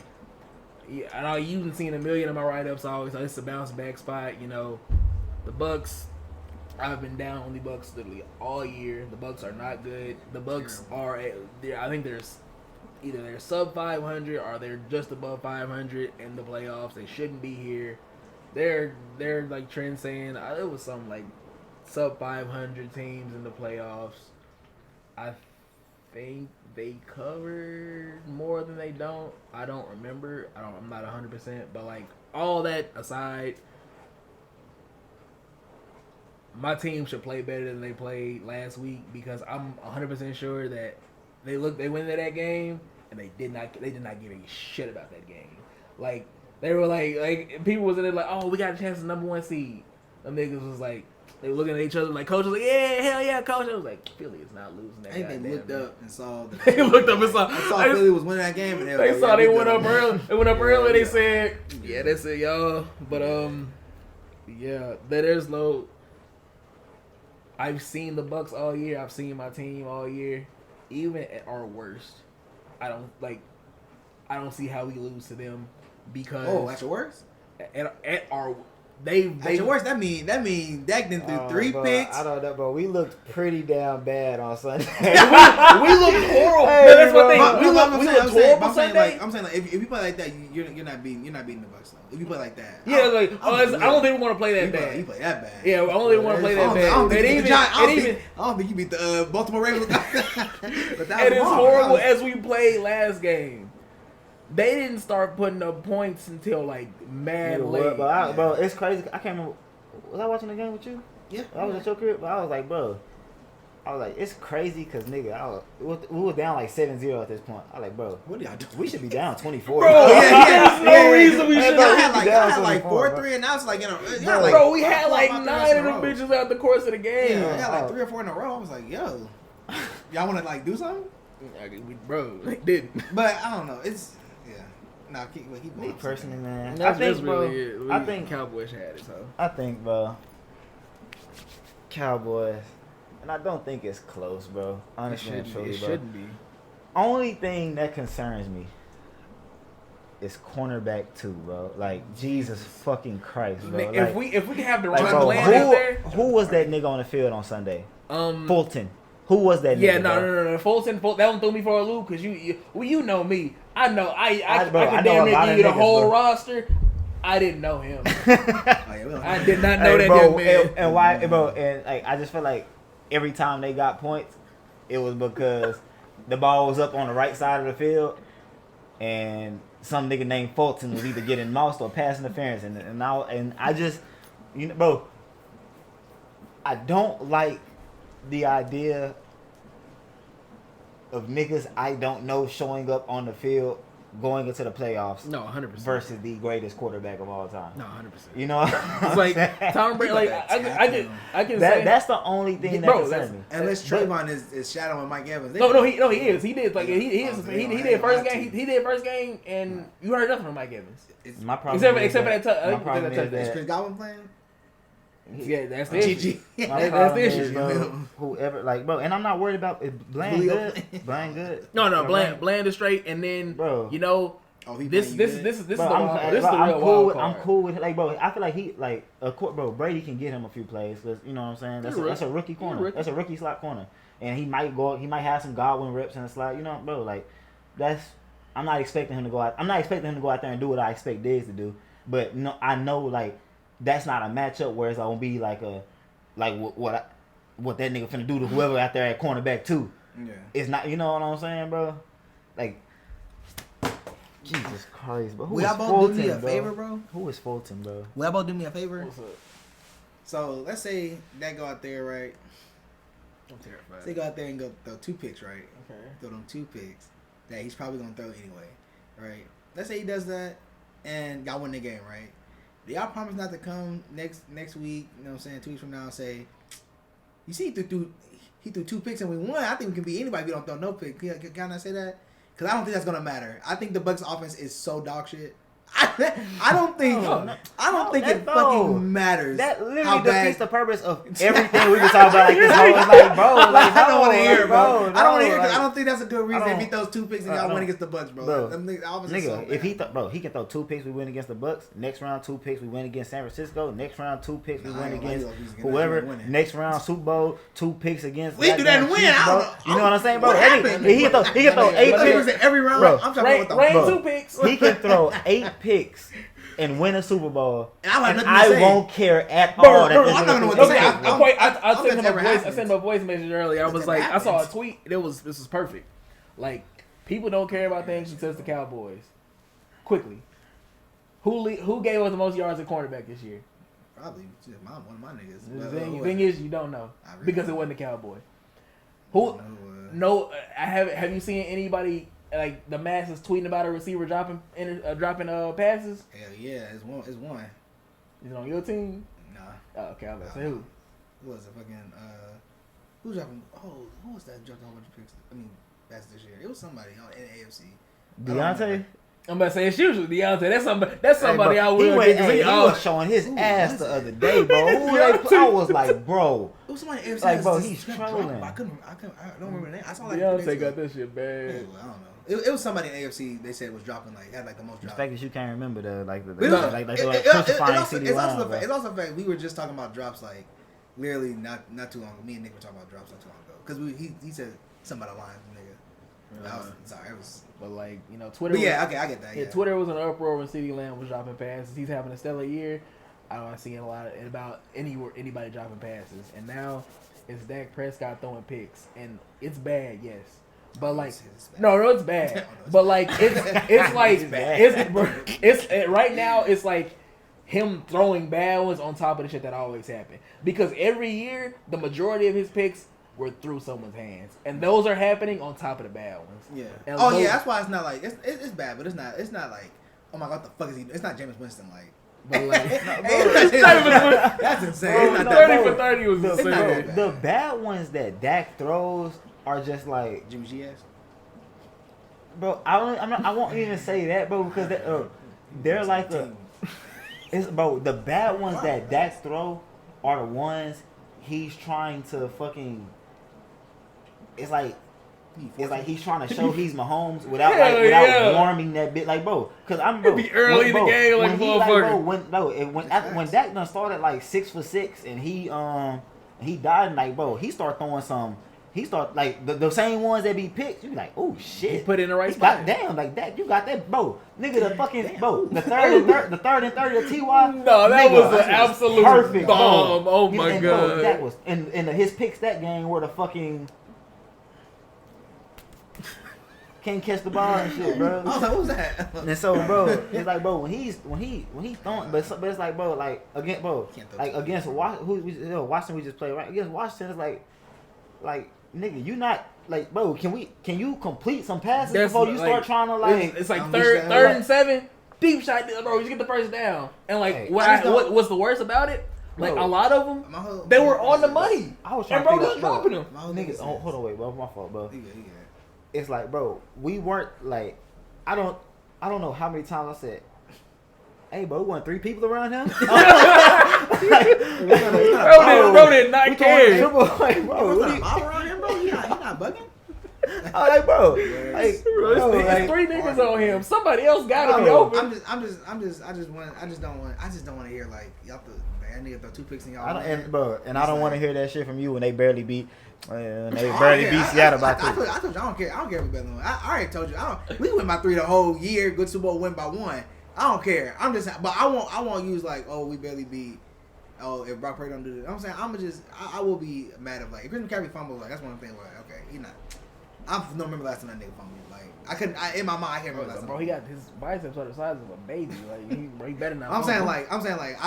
yeah, I know you've seen a million of my write-ups always. So it's a bounce back spot. You know, the Bucks. I've been down on the Bucks literally all year. The Bucks are not good. The Bucks are. I think there's either they're sub 500 or they're just above 500 in the playoffs. They shouldn't be here. They're like Trent saying it was some like sub 500 teams in the playoffs. I think they covered more than they don't. I don't remember. I'm not 100%. But like all that aside, my team should play better than they played last week because I'm 100% sure that they went into that game and they did not give a shit about that game. Like they were like people was in there like, oh, we got a chance at number 1 seed. Them niggas was like, they were looking at each other like, coach was like, yeah, hell yeah, coach. I was like, Philly is not losing that. I think they looked up and saw. They looked up and saw. I saw Philly was winning that game, and they saw they went up early. They went up early. They said, yeah, that's it, y'all. But yeah, there's no. I've seen the Bucks all year. I've seen my team all year. Even at our worst, I don't see how we lose to them because at your worst. At our at your worst, that mean Dak done threw 3 picks. I don't know, bro. We looked pretty damn bad on Sunday. we looked horrible. Hey, no, that's bro. what they. We looked horrible Sunday. I'm saying like if you play like that, you're not beating the Bucks though. If you play like that, yeah, I don't think we want to play that bad. You play that bad. Yeah, I don't think we want to play that bad. I don't think you beat the Baltimore Ravens. And as horrible as we played last game. They didn't start putting up points until like mad late. Bro, it's crazy. I can't remember. Was I watching the game with you? Yeah. I was at your crib, but I was like, bro. I was like, it's crazy because, nigga, we were down like 7-0 at this point. I was like, bro, what are y'all doing? We should be down 24. Bro, there's no reason we should have had like 4-3, and now it's like, bro, we had like 9 of them bitches out the course of the game. Yeah, we had like 3 or 4 in a row. I was like, yo, y'all want to like do something? Bro, they didn't. But I don't know. It's. Nah, keep me personally, man. I think, bro. I think Cowboys had it. So I think, bro. Cowboys, and I don't think it's close, bro. Honestly, it shouldn't be. Only thing that concerns me is cornerback 2, bro. Like Jesus fucking Christ, bro. If we can have the like, run bro, plan out there. Who was that nigga on the field on Sunday? Fulton. Who was that nigga? Yeah, no. Fulton, that one threw me for a loop because you know me. I know I can damn near give you the whole roster. I didn't know him. I did not know that young man. And why, bro? And like, I just feel like every time they got points, it was because the ball was up on the right side of the field, and some nigga named Fulton was either getting moused or pass interference, and I just, bro, I don't like the idea of niggas I don't know showing up on the field going into the playoffs. No, 100%. Versus the greatest quarterback of all time. No, 100%. You know, it's like Tom Brady. Like I can say that's the only thing that concerns me. Unless Trayvon is shadowing Mike Evans. No, he is. He did. Like he did first game. He did first game, and you heard nothing from Mike Evans. My problem except for that touchdown. Is Chris Godwin playing? Yeah, that's the issue. That's the issue. Whoever, like, bro, and I'm not worried about Bland good. Bland good. No, Bland is straight, and then, bro, this is the real wild card. I'm cool with, like, bro. I feel like he, like, bro, Brady can get him a few plays because you know what I'm saying. That's a rookie corner. That's a rookie slot corner, and he might have some Godwin rips in the slot. You know, bro, like, I'm not expecting him to go out. I'm not expecting him to go out there and do what I expect Diggs to do, but no, I know, like. That's not a matchup where it's gonna be like what that nigga finna do to whoever out there at cornerback too. Yeah, it's not. You know what I'm saying, bro? Like, Jesus Christ, bro. Will y'all both do me a favor, bro? Who is Fulton, bro? Will y'all both do me a favor? What's up? So let's say that go out there, right? I'm terrified. Say go out there and go throw 2 picks, right? Okay. Throw them 2 picks that he's probably gonna throw anyway, right? Let's say he does that and y'all win the game, right? Do y'all promise not to come next week, you know what I'm saying, 2 weeks from now and say, you see he threw 2 picks and we won. I think we can beat anybody if we don't throw no pick. Can I say that? Because I don't think that's going to matter. I think the Bucs offense is so dog shit. I don't think it no. fucking matters. That literally how bad. defeats the purpose of everything we were talking about. Like this whole, it's like, bro, like, I don't want to no, hear like, it, bro. no, I don't want to hear it. 'Cause like, I don't think that's a good reason I they don't- beat those 2 picks and y'all win against the Bucks, bro. Bro, Them niggas, obviously so nigga, if he bad. bro, he can throw 2 picks, we win against the Bucks. Next round, 2 picks, we win against San Francisco. Next round, 2 picks, we Nah, I win ain't gonna against lie, you gonna lose whoever. against them, Next round, Super Bowl, 2 picks against. We do that and goddamn win. Chiefs, I bro. don't know. You know what I'm saying, bro? What That happened? nigga- he can throw 8 But he picks. was in every round. Bro, I'm trying to know what the Rain Bro. 2 picks. He can throw 8 picks and win a Super Bowl, And I have and nothing to I say. won't care at Bro, all. that bro, this I'm nigga not gonna know can what to do say. it, I- bro. I sent him never a voice. I happens. sent him a voice message earlier. I was That's like, never I saw a happens. tweet. This was perfect. Like, people don't care about things until it's the Cowboys. Quickly, who gave us the most yards at cornerback this year? Probably just one of my niggas. The thing is, you don't know I really because it don't. wasn't the Cowboy. Who? No, I haven't. Have you seen anybody like the masses tweeting about a receiver dropping passes? Hell yeah, it's one. Is it on your team? Nah, Oh, okay, I was about to say who? who was it? Fucking who's dropping? Oh, who was that dropping a bunch of picks? I mean, passes this year. It was somebody on in the AFC. I don't Deontay. remember. I'm about to say it's usually Deontay. That's somebody I He will went- get to hey, see. he Oh, was showing his Who ass was the it? other day, bro. Who they, I was like, bro. It was somebody in the AFC. Like, bro, that he's just trolling. dropped. I don't remember the name. I saw like Deontay got that shit I bad. don't know. It was somebody in the AFC. They said was dropping had like the most The drops. fact that you can't remember the like the But it was- like it- like it- it- crucifying it's CD also Lamb, the bro. fact. It's also the fact we were just talking about drops like literally not too long ago. Me and Nick were talking about drops not too long ago because he said something about a line, nigga. I was sorry, it was. But like Twitter. But yeah, okay, I get that. Yeah, Yeah, Twitter was in an uproar when CeeDee Lamb was dropping passes. He's having a stellar year. I don't see a lot about anybody dropping passes. And now it's Dak Prescott throwing picks, and it's bad, yes. But like, It's bad. no, it's bad. Oh, no, it's But like, it's like It's bad. it's right now. It's like him throwing bad ones on top of the shit that always happen. Because every year, the majority of his picks were through someone's hands, and those are happening on top of the bad ones. Yeah. And Oh those- yeah, that's why it's not like it's bad, but it's not like oh my god, what the fuck is he? It's not Jameis Winston like. But like, That's insane. Bro, It's not no, that 30 bad. for 30 was The, It's not insane. that bad. the bad ones that Dak throws are just like, Jimmy G ass. bro. I won't even say that, bro, because they're like it's bro. The bad ones that Dak throw are the ones he's trying to fucking. It's like he's trying to show he's Mahomes without Hell yeah. warming that bit, like bro. Because I'm bro. It'd be early in the game, like, when he, motherfucker. when Dak done started like 6 for 6 and he died, like bro, he start throwing some. He start like the same ones that be picked. You be like, oh shit. He put it in the right He spot. got damn like that. You got that, bro. Nigga, the fucking bro. The third and 30 of Ty. No, that nigga, was an that's absolute perfect bomb. bro. Oh my And, bro, god. that was and his picks that game were the fucking can't catch the ball and shit, bro. I was like, what was that? And so, bro, it's like, bro, when he's throwing, but it's like, bro, like against, bro, Can't throw like two. against Washington, we just played right against Washington. It's like, nigga, you not like, bro, can you complete some passes That's before you like- start trying to like? It's like I'm third just- and 7, deep shot, bro. Just get the first down. And like, Hey, what's the worst about it? Like Bro. a lot of them, My whole- they were on the money. I was trying And bro, to just figure out, dropping them. My whole niggas. thing Oh, is- hold on, wait, bro, my fault, bro. He good. It's like, bro, we weren't like, I don't know how many times I said, hey, bro, we want 3 people around him. Bro did not We throwing care. triple, like, bro. Bro, what what's do you- that mob around him, bro? You not bugging? I'm like, bro, like, Yes. Bro, bro, it's like, 3 niggas on him. Somebody else got to be Bro, open. I just don't want to hear like y'all. I need to throw 2 picks in y'all. I don't, man. and, bro, and I It's don't want to like- hear that shit from you when they barely beat, I don't care. Seattle by I 2. told you, I don't care. I don't care if we better than one. I already told you. We win by 3 the whole year. Good Super Bowl win by 1. I don't care. I'm just, but I won't use like, oh, we barely beat. Oh, if Brock Purdy don't do this, I'm saying I will be mad if like if Christian McCaffrey fumbles. Like that's one thing where okay, he not. I don't remember last time that nigga fumbled. Like I couldn't. In my mind, I can't remember last time. Bro, he got his biceps are the size of a baby. Like he better not. I'm saying fumble. like I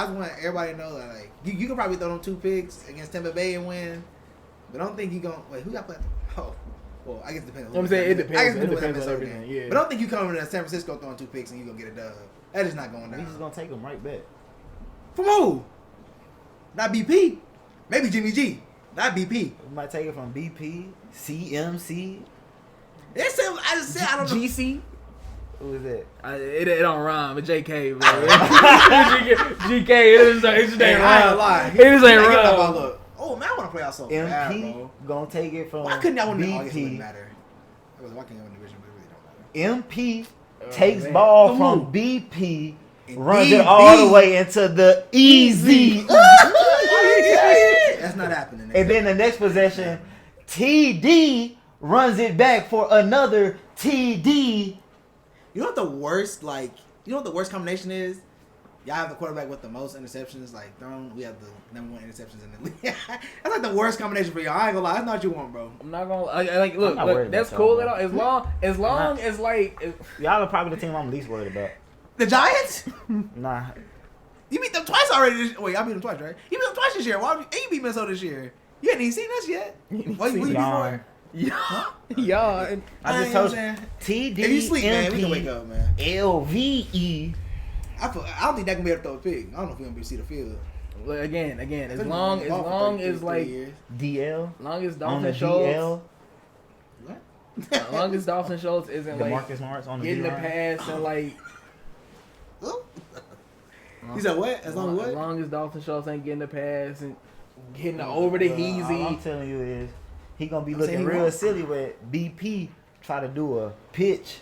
just want everybody to know that like you can probably throw them 2 picks against Tampa Bay and win, but I don't think you gonna wait. Who got played? Oh, well I guess it depends. I'm saying it depends. I guess It depends on Minnesota everything, game. yeah. But I don't think you coming to San Francisco throwing 2 picks and you gonna get a dub. That is not going We down. just gonna take them right back. From who? Not BP. Maybe Jimmy G. Not BP. We might take it from BP, CMC. I just said I don't know. GC. Who is that? It don't rhyme. It's JK, bro. GK. It just ain't I ain't gonna lie. rhyme. It just ain't rhyme. Look. Oh man, I want to play out so bad, MP bro. gonna take it from Why couldn't y'all win the BP. August? It wouldn't matter. Why can't y'all win the division? But it really don't matter. MP takes man. ball Come from on. BP, And runs it DB. all the way into the easy. That's not happening. And then the next possession, TD runs it back for another TD. You know what the worst combination is? Y'all have the quarterback with the most interceptions thrown. We have the number 1 interceptions in the league. That's like the worst combination for y'all. I ain't gonna lie. That's not what you want, bro. I'm not gonna I'm not worried look. That's about cool y'all, at all. As long as Y'all are probably the team I'm least worried about. The Giants? Nah. You beat them twice already. Wait, y'all beat them twice, right? You beat them twice this year. Why would you beat Minnesota this year? You ain't even seen us yet. What you Yawn. Yeah. I just told you. TD, If you sleep, man, we can MP, wake up, man. LVE. I don't think that can be able to throw a pig. I don't know if we're gonna be able to see the field. Again. As long as DL. long as On the Dalton Schultz, DL. What? as long as Dalton Schultz isn't DeMarcus Lawrence on the getting the D-line. pass and He said what? As long as as what? long as Dalton Schultz ain't getting the pass and getting over the All I'm heezy. telling you is he gonna be I'm saying looking he real won't. silly when BP try to do a pitch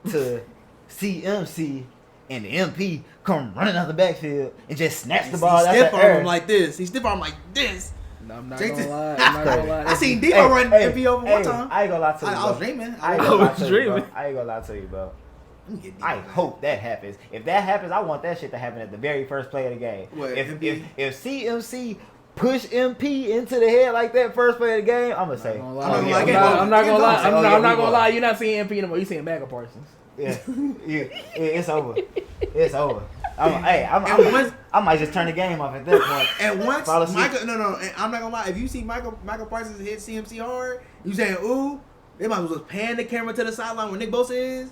to CMC and the MP come running out the backfield and just snatch the ball out He stiff the arm air. him like this. He stiff arm like this. I'm not Jason- gonna lie. I'm not gonna lie. I seen Debo run MP over one hey, time. I ain't gonna lie to you. I was bro. dreaming. I ain't I gonna lie was to you, bro. dreaming. I ain't gonna lie to you, bro. Let me get Debo, I man. hope that happens. If that happens, I want that shit to happen at the very first play of the game. What, if MP? if CMC push MP into the head like that first play of the game, I'm gonna say, I'm I'm not not gonna gonna lie. lie. I'm not gonna lie. Oh, yeah, I'm not we gonna won. lie. You're not seeing MP anymore. You seeing Mega Parsons. yeah, it's over. It's over. And once- I might just turn the game off at that point. And once Fall asleep. Michael, no, and I'm not gonna lie. If you see Michael Parsons hit CMC hard, you saying ooh, they might as well just pan the camera to the sideline where Nick Bosa is,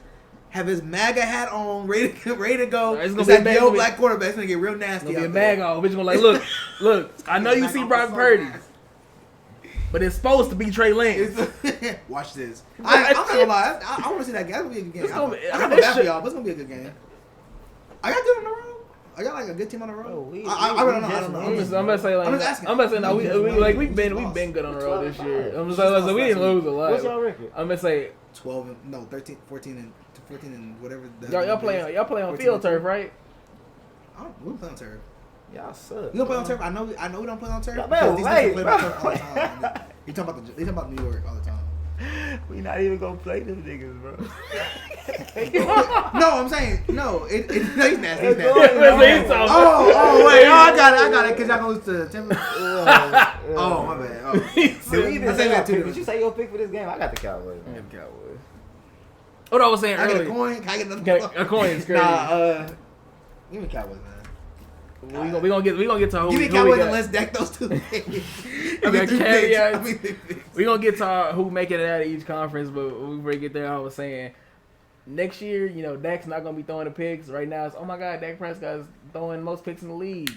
have his MAGA hat on, ready to go. It's gonna It's be a like bag- the old it's black quarterback. It's gonna get real nasty. It's gonna be a out there. mag off. Bitch gonna look. I know you see Brock Purdy, but it's supposed to be Trey Lance. Watch this. I'm not gonna lie. I want to see that game. That's gonna be a good game. It's gonna be- I got this my back for shit- y'all, but it's gonna be a good game. I got good on the road. I got like a good team on the road. Oh, we I really don't know. I just don't know. won. I'm just say I'm just asking. I'm gonna say no. We just won. We've been lost. good on the road this year. I'm just We just so we didn't lost lose a lot. What's your record? I'm gonna say 13, 14 and whatever. y'all playing on 14 field and turf, right? We don't play on turf. Y'all suck. We don't play on turf. I know we don't play on turf. Yeah, because bro, these hey, niggas play on turf all the time. They talking about New York all the time. We not even gonna play them niggas, bro. No, I'm saying no. No, he's nasty. He's nasty. He's talking. Oh, wait. I got it. Cause y'all gonna lose to Timber. Oh, my bad. Oh. Did we even I say say our that too. pick? Did you say your pick for this game? I got the Cowboys. Man. Cowboys. What I was saying Can I get a earlier. coin? Can I get another A coin is crazy. Nah, give me Cowboys, man. we gonna get to who Give me we Cowboys got. and let's deck those two things. got caveats. three picks. We gonna get to who making it out of each conference, but before we get there, I was saying next year, Dak's not gonna be throwing the picks. Right now, it's Dak Prescott is throwing the most picks in the league.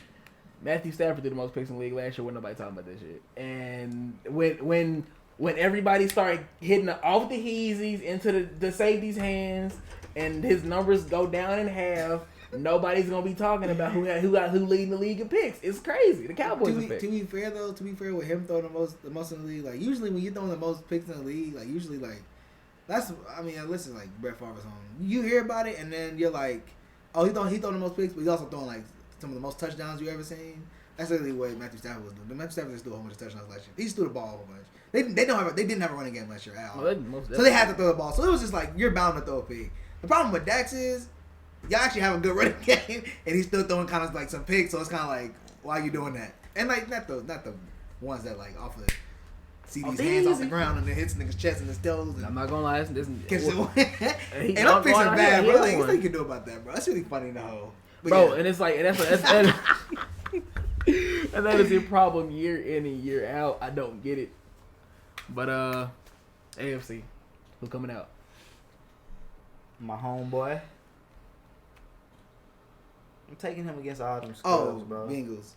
Matthew Stafford did the most picks in the league last year when nobody talking about this shit. And when everybody started hitting off the heezies into the safety's hands, and his numbers go down in half. Nobody's gonna be talking about who leading the league in picks. It's crazy. The Cowboys are picks. To be fair with him throwing the most in the league, like usually when you're throwing the most picks in the league, like usually like that's listen, like Brett Favre's home. You hear about it and then you're like, oh, he throwing the most picks, but he's also throwing like some of the most touchdowns you ever seen. That's literally what Matthew Stafford was doing. Matthew Stafford just threw a whole bunch of touchdowns last year. He just threw the ball a whole bunch. They didn't have a running game last year at all. So they had to throw the ball. So it was just like you're bound to throw a pick. The problem with Dax is y'all actually have a good running game, and he's still throwing kind of like some picks. So it's kind of like, why are you doing that? And like not the ones that like off of CD's hands off the ground and it hits niggas' chest and his toes. And I'm not gonna lie, this and I'm picks are bad, bro. Like, what you can do about that, bro? That's really funny to hoe. But bro. yeah. And it's like, and that is your problem year in and year out. I don't get it. But AFC, who's coming out? My homeboy. I'm taking him against all them scrubs, bro. Bengals.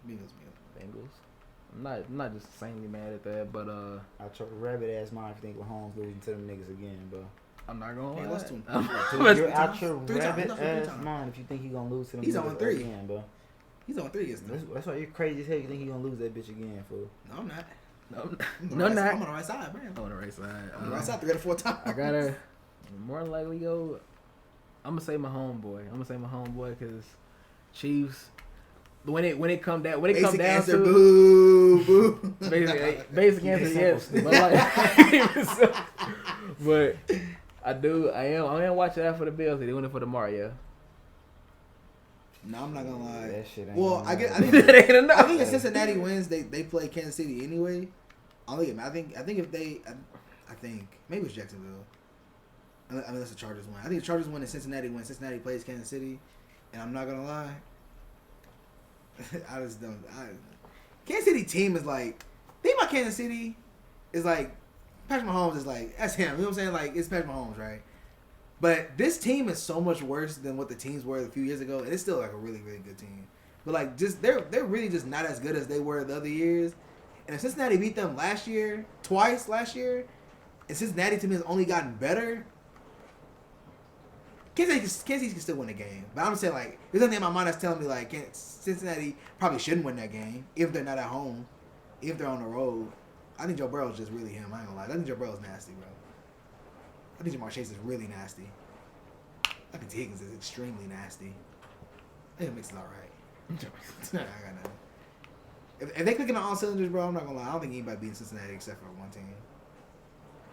Bengals. I'm not just insanely mad at that, but I took rabbit ass mind if you think Mahomes losing to them niggas again, bro. I'm not gonna He lie. lost to him. You're out your Three times. rabbit No, three ass times. mind if you think he gonna lose to them. He's niggas on 3. again, bro. He's on 3 against them. That's why you're crazy as hell. You think he gonna lose that bitch again, fool? No, I'm not. No, I'm not. on the right side, man. I'm on the right side. I'm on the right side 3 out of 4 times. I gotta more than likely go. I'm gonna say my homeboy because Chiefs. When it come down Basic answer, to boo, boo. basic answer, yes. But, but I am watching out for the Bills. They doing it for tomorrow, yeah. No, I'm not gonna lie. That shit ain't Well, gonna I matter. think if Cincinnati wins, they play Kansas City anyway. I think if they, I think maybe it's Jacksonville. Unless the Chargers win. I think the Chargers win and Cincinnati wins. Cincinnati plays Kansas City, and I'm not gonna lie. I just don't. Kansas City team is like. Think about Kansas City, is like Patrick Mahomes is like that's him. You know what I'm saying? Like it's Patrick Mahomes, right? But this team is so much worse than what the teams were a few years ago, and it's still like a really, really good team. But like, just they're really just not as good as they were the other years. And if Cincinnati beat them twice last year, and Cincinnati to me has only gotten better, Kansas City can still win the game. But I'm saying like, there's nothing in my mind that's telling me like Cincinnati probably shouldn't win that game if they're not at home, if they're on the road. I think Joe Burrow's just really him. I ain't gonna lie. I think Joe Burrow's nasty, bro. I think Jamar Chase is really nasty. I think T. Higgins is extremely nasty. I think it makes it all right. I got nothing. If they clicking on all cylinders, bro, I'm not gonna lie. I don't think anybody beating Cincinnati except for one team.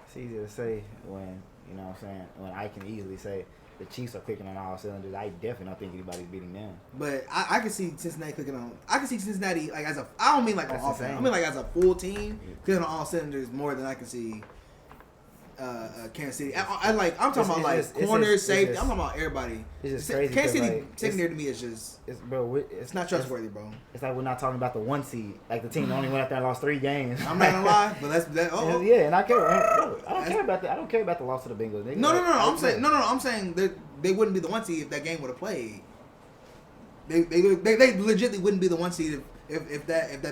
It's easier to say when, you know what I'm saying, when I can easily say the Chiefs are clicking on all cylinders. I definitely don't think anybody's beating them. But I can see Cincinnati clicking on. I can see Cincinnati like as a. I don't mean like on That's offense. insane. I mean like as a full team clicking on all cylinders more than I can see. Kansas City. I'm talking about like corners, safety. I'm talking about everybody. It's just crazy. Kansas City like, secondary to me is just. It's not trustworthy, bro. It's like we're not talking about the 1 seed. Like the team that only went out there and lost 3 games. I'm not gonna lie, but that's. Oh, Yeah, and I care. I don't care about that. I don't care about the loss of the Bengals. No. I'm saying they wouldn't be the 1 seed if that game would have played. They legitimately wouldn't be the 1 seed if that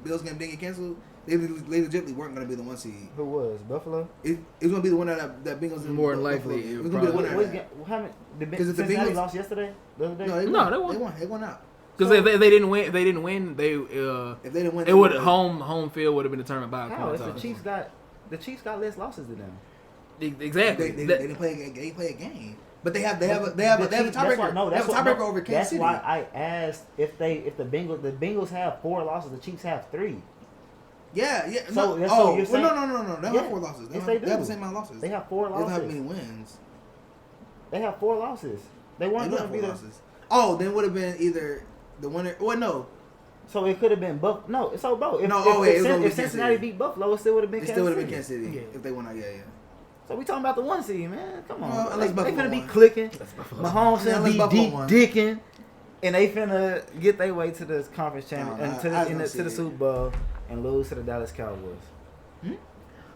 Bills game didn't get canceled. They legitimately weren't going to be the 1 seed. Who was Buffalo? It was going to be the one that Bengals. More than likely, It was going to be the winner. Because if the Bengals lost yesterday, the other day. No, they won. They won out. Because if they didn't win, if they didn't win, it would home field would have been determined by a How? coin If toss. the Chiefs got less losses than them. Exactly. They didn't play. They didn't play a game, but they have a tiebreaker. They have a tiebreaker over Kansas City. That's why I asked if the Bengals have 4 losses, the Chiefs have 3. Yeah. So you're saying, No. They have 4 losses. Yes, they do. They have the same amount of losses. They have 4 losses. They don't have many wins. They have 4 losses. They weren't They going do have to 4 be the. losses. Oh, then it would have been either the winner. Well, no. So it could have been Buff. No, so bro, if Cincinnati beat Buffalo, it still would have been. It Kansas still would have been City. Kansas City Yeah. if they won out. Yeah. So we talking about the 1 seed, man. Come on, Well, unless they Buffalo finna be won. clicking. Buffalo. Mahomes Yeah, finna unless be Buffalo deep won. dicking, and they finna get their way to the conference champion No, and I to don't the see it. Super Bowl and lose to the Dallas Cowboys.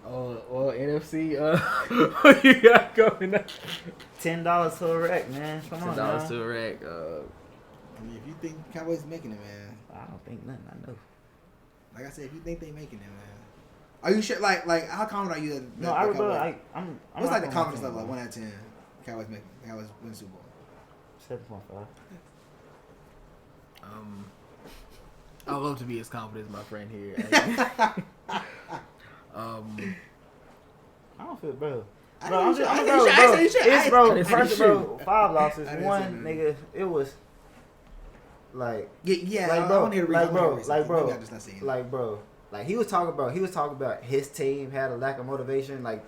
Well, NFC, what you got going on? $10 to a rack, man. Come on, $10 man. to a rack. I mean, if you think Cowboys making it, man. I don't think nothing. I know. Like I said, if you think they making it, man. Are you sure? Like how confident are you? That No, Cowboys? I'm. What's like the not confidence gonna level? say Like 1 out of 10. Cowboys win Super Bowl. 7.5. I love to be as confident as my friend here. I don't feel, bro. I Bro, think I'm you just, should. I bro, think you should. it's bro. I didn't say First, you bro, 5 losses. I didn't One, say that. nigga, it was like, Yeah. like, I bro, want to hear the like, reason. bro, like, bro, Maybe I'm just not seeing it. like, bro. Like he was talking about his team had a lack of motivation, like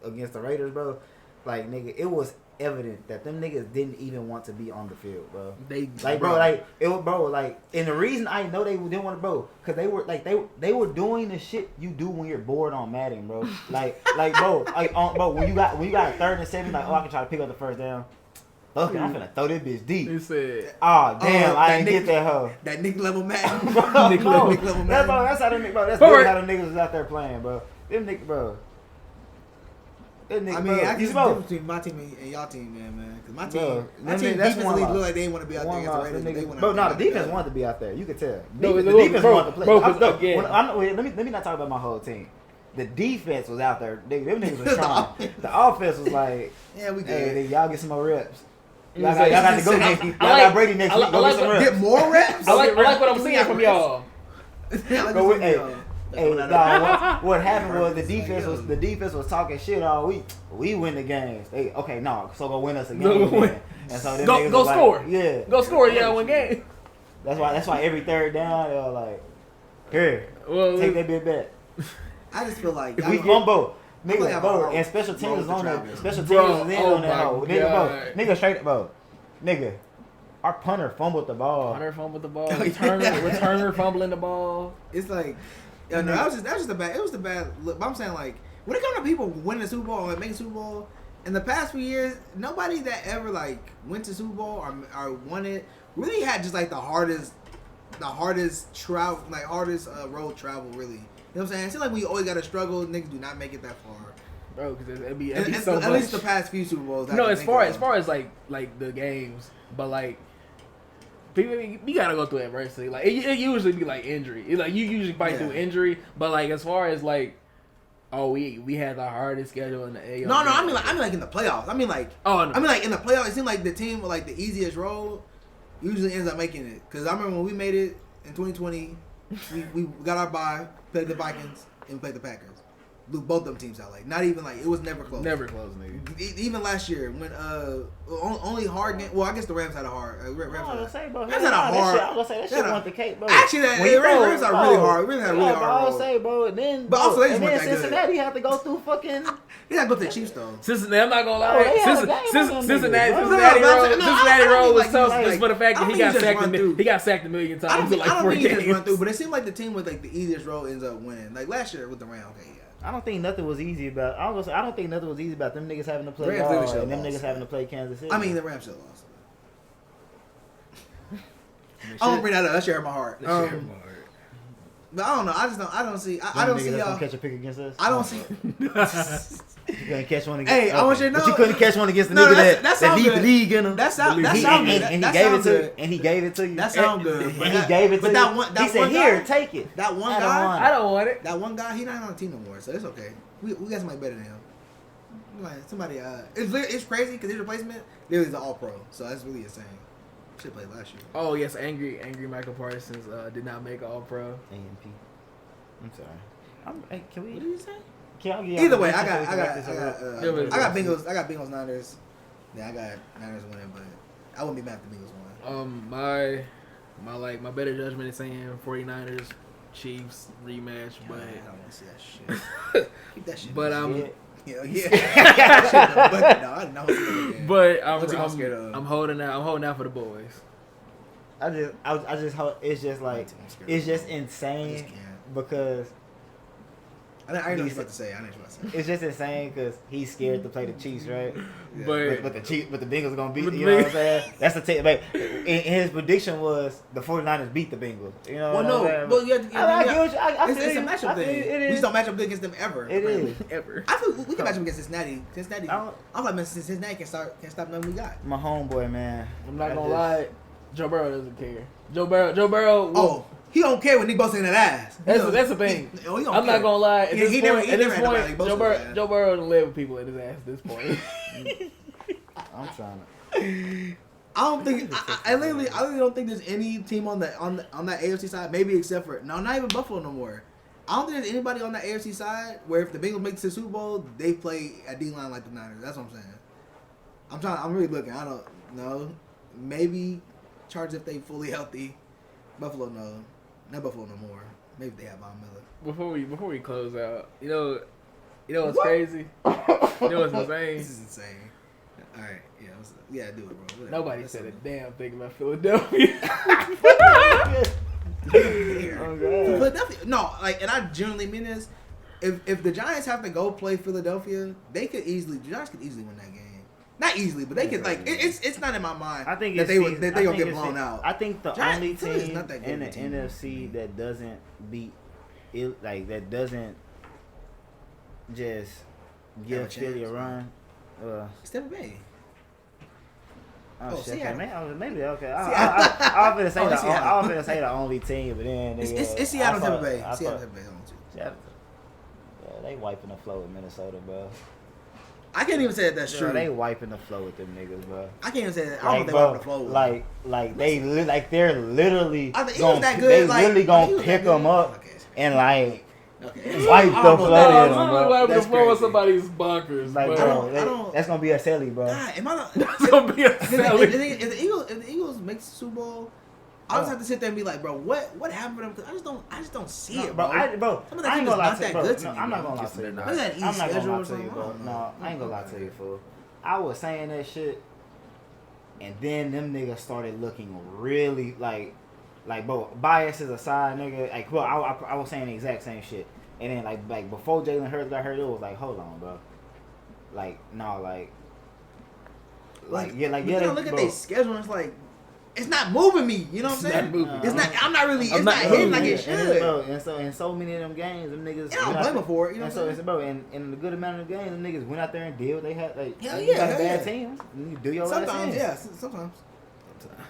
against the Raiders, bro. Like nigga, it was evident that them niggas didn't even want to be on the field, bro. And the reason I know they didn't want to, bro, because they were like they were doing the shit you do when you're bored on Madden, bro. Bro, when you got a 3rd and 7, like, oh, I can try to pick up the first down. Okay, I'm finna throw this bitch deep. He said, Oh damn, I ain't Nick- get that hoe. That Nick level Madden. Bro, Nick no. Nick level That's, man. that's how them niggas, bro. That's Forward. really how them niggas was out there playing, bro. Them niggas, bro. Them niggas, I mean, bro. I can see the bro. difference between my team and y'all team, man. Because my team That's one defensively loss. look like they didn't want to be out there One against the loss, Raiders. them They niggas- went Bro, out no, there the like defense that. wanted to be out there. You could tell. No, The look, defense bro, wanted to play. bro, 'cause again- Let me not talk about my whole team. the defense was out there. Them niggas was trying. The offense was like, Yeah, we hey, good. y'all get some more reps. Y'all Exactly. got to go next week. Y'all I like- got Brady next I week. like- Go I get some like- reps. Get more reps. I like what I'm seeing from y'all. Go with, hey, dog, what happened was the defense was talking shit all week. We win the games. So go win us a Go game. win. Then. And so them Go niggas was score. Like, yeah. Go score, y'all win game. That's why every third down they were like, here, Well, take that bit back. I just feel like If we y'all- fumble, I feel like nigga, I'm bro, wrong. and special teams Wrong is with on the that. travel. Special teams Bro, is in oh on that my hoe. Nigga, bro, God. nigga straight, bro, nigga. Our punter fumbled the ball. Hunter fumbled the ball. Oh, yeah. Returner fumbling the ball. It's like, yeah, no, that was just a bad. It was the bad look. But I'm saying like, when it comes to people winning the Super Bowl or making Super Bowl, in the past few years, nobody that ever like went to Super Bowl or won it really had just like the hardest travel, like hardest road travel. Really, you know what I'm saying? It seems like we always got to struggle. Niggas do not make it that far. Bro, because it'd be At so much. least the past few Super Bowls. I No, can as think far of. as like the games, but like people, you gotta go through adversity. Like it usually be like injury. Like you usually fight through injury, but like as far as like, oh we had the hardest schedule in the AFC. No, I mean like in the playoffs. I mean like in the playoffs. It seemed like the team with like the easiest road usually ends up making it. Because I remember when we made it in 2020, we got our bye, played the Vikings, and played the Packers. Blew both them teams out. Like not even like it was never close. Never close, nigga. Even last year when only hard game. Well, I guess the Rams had a hard. Rams I was had gonna say, bro. Rams had a hard. I was gonna say that shit want the cake, bro. Actually, the Rams are really hard. Rams had a really I hard. was say, bro. Then, But also, they just and weren't then that good. Cincinnati had to go through fucking. He got to go to the Chiefs though. Cincinnati, I'm not gonna Oh, they lie. had a game on them Cincinnati niggas, bro. Cincinnati No, road was like, tough like, just for the fact I that don't he think got he just sacked. run through. He got sacked a million I don't times in think, like I 4 don't think he just run games. through, but it seemed like the team with like the easiest road ends up winning. Like last year with the Rams. Okay, yeah. I don't think nothing was easy about. I don't think nothing was easy about them niggas having to play Rams ball literally and them should've niggas lost. having to play Kansas City. I mean, the Rams should have lost. I'm gonna bring that up. That shit hurt my heart. But I don't know. I don't see. I don't see y'all y'all. catch a pick against us. I don't see. You couldn't catch one against. Hey, I want you to know. But you couldn't catch one against the No, nigga that that sound lead the good. league in him. That sound He- good. and he That gave sound it to good. you. And he gave it to you. That sound good. And he gave it to but you. that one, He that said, one "Here, guy, take it." that one I don't guy, want I don't want it. that one guy, he not on the team no more, so it's okay. We got somebody better than him. Like somebody, it's crazy because his replacement literally is an All Pro, so that's really insane. Should play last year. Oh yes, angry Michael Parsons did not make All Pro. AMP. I'm sorry. Hey, can we? What did you say? Can y'all get Either way, y'all I got permission Bengals. Yeah, I got Niners winning, but I wouldn't be mad if the Bengals won. My better judgment is saying 49ers, Chiefs rematch, but I don't want to see that shit. Keep that shit. but yeah. But no, I know. but What's he scared of? I'm holding out for the boys. I just hope it's just like it's just I insane just can't. because I know what you're about to say. I know what you're about to say. it's just insane because he's scared to play the Chiefs, right? Yeah. But But the Bengals are gonna beat. But You the know what I'm saying? That's the take. Like, his prediction was the 49ers beat the Bengals. You know what I'm saying? well, yeah, I get what you- I it's feel a you. matchup I feel thing. you. It We is. just don't match up good against them ever. It is. ever. I feel we can match up against Cincinnati. I don't- I'm like, man, Cincinnati can't stop nothing we got. My homeboy, man. I'm not I gonna just- lie. Joe Burrow doesn't care. Joe Burrow. Oh, he don't care when Nick Bosa in that ass. That's the thing. He don't I'm care. not gonna lie. At He this never- point, he at never this had nobody point, like Bosa in his ass. Joe Burrow done live with people in his ass at this point. I'm trying to. I don't think I literally don't think there's any team on that AFC side, maybe except for not even Buffalo no more. I don't think there's anybody on that AFC side where if the Bengals make it to the Super Bowl, they play a D line like the Niners. That's what I'm saying. I'm really looking. I don't know. Maybe Chargers if they fully healthy. Buffalo no. Not Buffalo no more. Maybe they have Von Miller. Before we close out, you know what's What? crazy? You know what's insane? This is insane. All right, yeah, do it, bro. Whatever. Nobody That's said a something. damn thing about Philadelphia. Here. Oh, God. Philadelphia. No, like, and I genuinely mean this. If the Giants have to go play Philadelphia, the Giants could easily win that game. Not easily, but they could like. It's not in my mind. I think that they gonna get blown out. I think the Giants- only Philly's team not that good in the of a team. NFC that doesn't beat it, like that doesn't just Have a give Philly a chance. run. Tampa Bay. Oh, shit, Seattle. man, maybe okay. I was gonna say Oh, it's Seattle. I was gonna say the only team, but then It's Seattle, Tampa Bay. I Seattle, thought- Tampa Bay. Seattle. Yeah, They wiping the floor with Minnesota, bro. I can't even say that that's Bro, true. they wiping the floor with them niggas, bro. I can't even say that. I don't Like, think bro, they the flow. like they're literally I think he gonna, was that good. they like, literally he gonna was pick that good. them up Okay. and like Okay. wipe I the don't know floor that. in No, them, it's bro. like the That's floor with crazy. somebody's bonkers. Like, but bro, I don't- that's gonna be a silly, bro. God, am I not? that's gonna be a If selling. the Eagles make the Super Bowl, I just have to sit there and be like, bro, what happened to them? 'Cause I just don't see it, bro. Some Some of of that I ain't team gonna is lie not to you, that bro. good to No, me, I'm not bro. gonna lie to you, bro. Look at that I'm East not gonna schedule lie or to you, something. bro. No, I ain't gonna lie to you, fool. I was saying that shit, and then them niggas started looking really like, bro, biases aside, nigga. Like, well, I was saying the exact same shit, and then like before Jalen Hurts got hurt, it was like, hold on, bro. Like, no, like yeah, like but yeah. then I look at bro. their schedule and it's like, it's not moving me. You know what I'm It's saying? not moving. It's not. I'm not really. It's I'm not not hitting like moving. it should. Bro, and so in so many of them games, them niggas. And I don't went out blame there- them for it. You know and what so I'm it's saying? bro, in a good amount of the games, them niggas went out there and did what they had. Like, Hell you got yeah, a bad hell team, you do your ass Sometimes, in. yeah. Sometimes.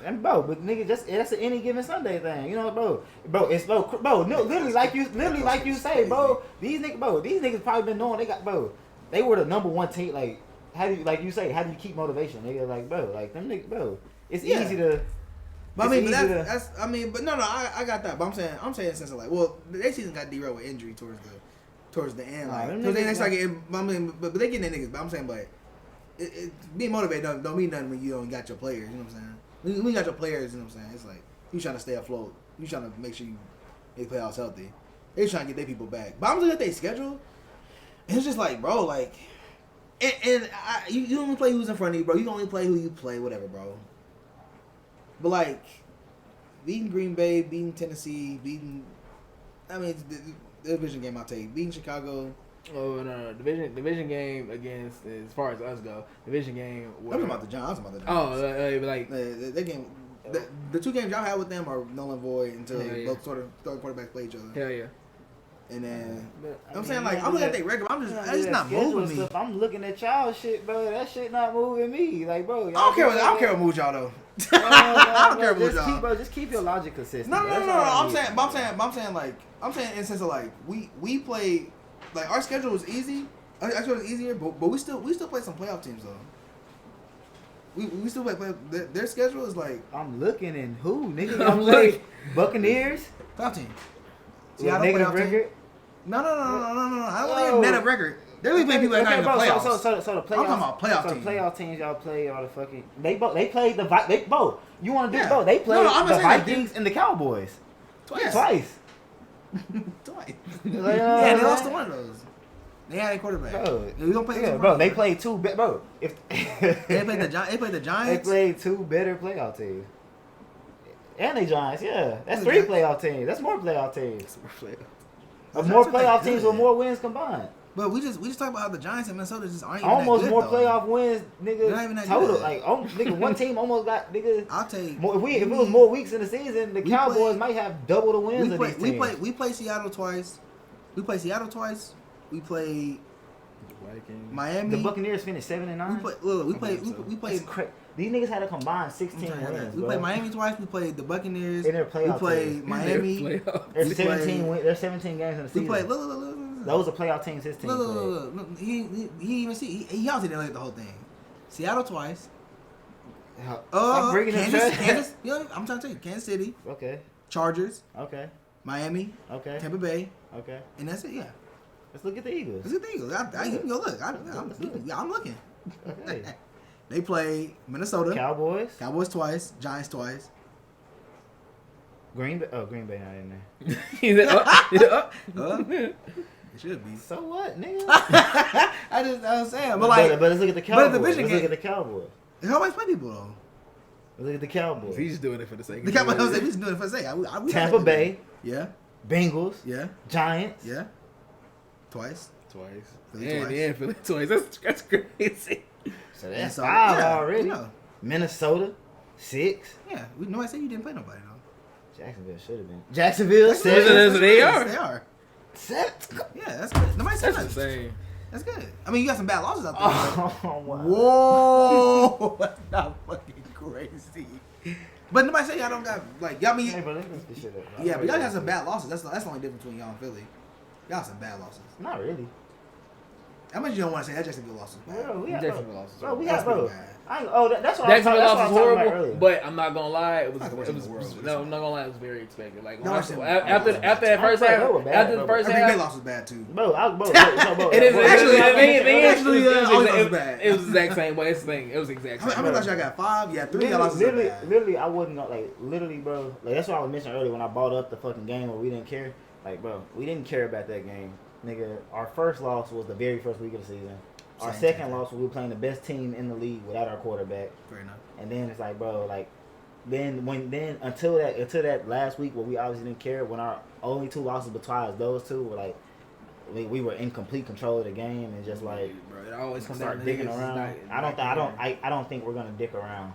And bro, but nigga, just that's an any given Sunday thing, you know, bro. It's bro, no, literally like you say, bro. These niggas probably been knowing they got, bro. They were the number one team. Like, how do you, like you say, how do you keep motivation, nigga? Like, bro, like them niggas, bro. It's Yeah. easy to. But I it's mean, but easy to- that's. I mean, but no, I got that. But I'm saying since like, well, their season got derailed with injury towards the end. Nah, Like, them towards the end, niggas it's like, I mean, but they getting their niggas. But I'm saying, but being motivated don't mean nothing when you don't got your players. You know what I'm saying? When you got your players, you know what I'm saying? It's like you trying to stay afloat. You trying to make sure you they playoffs healthy. They trying to get their people back. But I'm looking at their schedule, and it's just like, bro, like, you only play who's in front of you, bro. You can only play who you play, whatever, bro. But like, beating Green Bay, beating Tennessee, I mean, it's the division game I'll take. Beating Chicago. Oh no, division game against, as far as us go, division game. I'm talking about the Giants. Like They game. The two games y'all had with them are null and void until Hell yeah. both sort of third quarterbacks play each other. hell yeah. And then But, I'm saying, like, I'm looking at their record. That's just not moving me. I'm looking at y'all shit, bro. That shit not moving me. Like, bro. I don't care what mood y'all though. I don't care about just y'all. keep, bro. Just keep your logic consistent. No. That's all I I'm need. saying in the sense of like we play, like, our schedule was easy. Our schedule was easier, but we still play some playoff teams though. We still play their schedule is like I'm looking and who nigga? I'm I'm like looking. Buccaneers. playoff team. With Seattle negative playoff team. record. No. I don't Whoa. think net of record. They're really playing people that are not in the bro, playoffs. So the playoffs. I'm talking about playoff so teams. the playoff teams y'all play all the fucking. They played they both. You want to do Yeah. both? They played I'm the not saying they Vikings and the Cowboys Twice. twice. Twice. Like, Yeah, they lost to one of those. They had a quarterback. Bro, We don't play. yeah, bro, they played two. Bro, if They played the they Giants. played two better playoff teams. And the Giants, yeah, that's Oh, three yeah. playoff teams. That's more playoff teams. The More Giants are playoff good. teams with more wins combined. But we just talk about how the Giants and Minnesota just aren't even Almost that good, more though. playoff wins, They're not even nigga. that Total, good. like, nigga, one team almost got nigga. I'll take. More, if it was more weeks in the season, the We Cowboys play- might have double the wins of these teams. We play Seattle twice. We play Seattle twice. We play Miami. The Buccaneers finished 7-9. We play. That's cra- These niggas had a combined 16 wins. We bro. played Miami twice. We played the Buccaneers. In their We playoff played teams. Miami. There's we 17 played- wins. There's 17 games in the We season. played. Look. Those are playoff teams. His team played. Look. He even see. He obviously didn't look at the whole thing. Seattle twice. Stop bringing them trash. Kansas. Yeah, I'm trying to tell you, Kansas City, Okay. Chargers, Okay. Miami, Okay. Tampa Bay, Okay. and that's it. Yeah, Let's look at the Eagles. that's the thing. You can go look. I'm looking. Okay. They play Minnesota, Cowboys. Cowboys twice, Giants twice. Green Bay. Oh, Green Bay not in there. He said, It should be. So what, nigga? I was saying, but like, but let's look at the Cowboys. but the division Let's look game- at the Cowboys. how much play people though? Let's look at the Cowboys. He's just doing it for the sake The of Cowboys. doing We it. just doing it for a second. Tampa Bay, Yeah, Bengals, yeah, Giants. yeah. Twice. Twice. Philly Yeah, twice. yeah, Philly twice. That's crazy. So And that's so, 5 yeah, already. you know. Minnesota, 6. Yeah, nobody said you didn't play nobody though. Jacksonville should have been. Jacksonville, Seven. That's what they are. They are. 7. Yeah, that's good. Nobody said That's that. insane. That's good. I mean, you got some bad losses out there. Oh, wow. Whoa, that's not fucking crazy. But nobody say y'all don't got like y'all mean. Hey, bro, let's look this shit up, bro. Yeah, but y'all got some bad losses. That's the only difference between y'all and Philly. Y'all some bad losses. Not really. How much you don't want to say that Jacksonville loss was bad? Bro, we got, Jacksonville lost. bro, we That's got, bro. pretty bad. That's what Jacksonville I was loss was talking about horrible, earlier. but I'm not gonna lie, it was Not the worst in the world, no, I'm not gonna lie, it was very expected. Like No, after it's- that first half, They were bad, after the bro. first Green Bay half, loss was bad too. Bro, bro, it is Actually, actually always was bad. it was the exact same way. It's the thing. It was the exact How same. many losses y'all got? 5? Yeah, 3 y'all losses are bad. Literally, I wouldn't know, like, literally, bro. Like, that's what I was mentioning earlier when I brought up the fucking game where we didn't care. Like, bro, we didn't care about that game. Nigga, our first loss was the very first week of the season. Our Same second thing. loss was we were playing the best team in the league without our quarterback. Fair enough. And then it's like, bro, like, then until that last week where we obviously didn't care, when our only 2 losses besides those 2 were like, we were in complete control of the game and just like bro, it always comes down start to dicking niggas. around. I don't think we're gonna dick around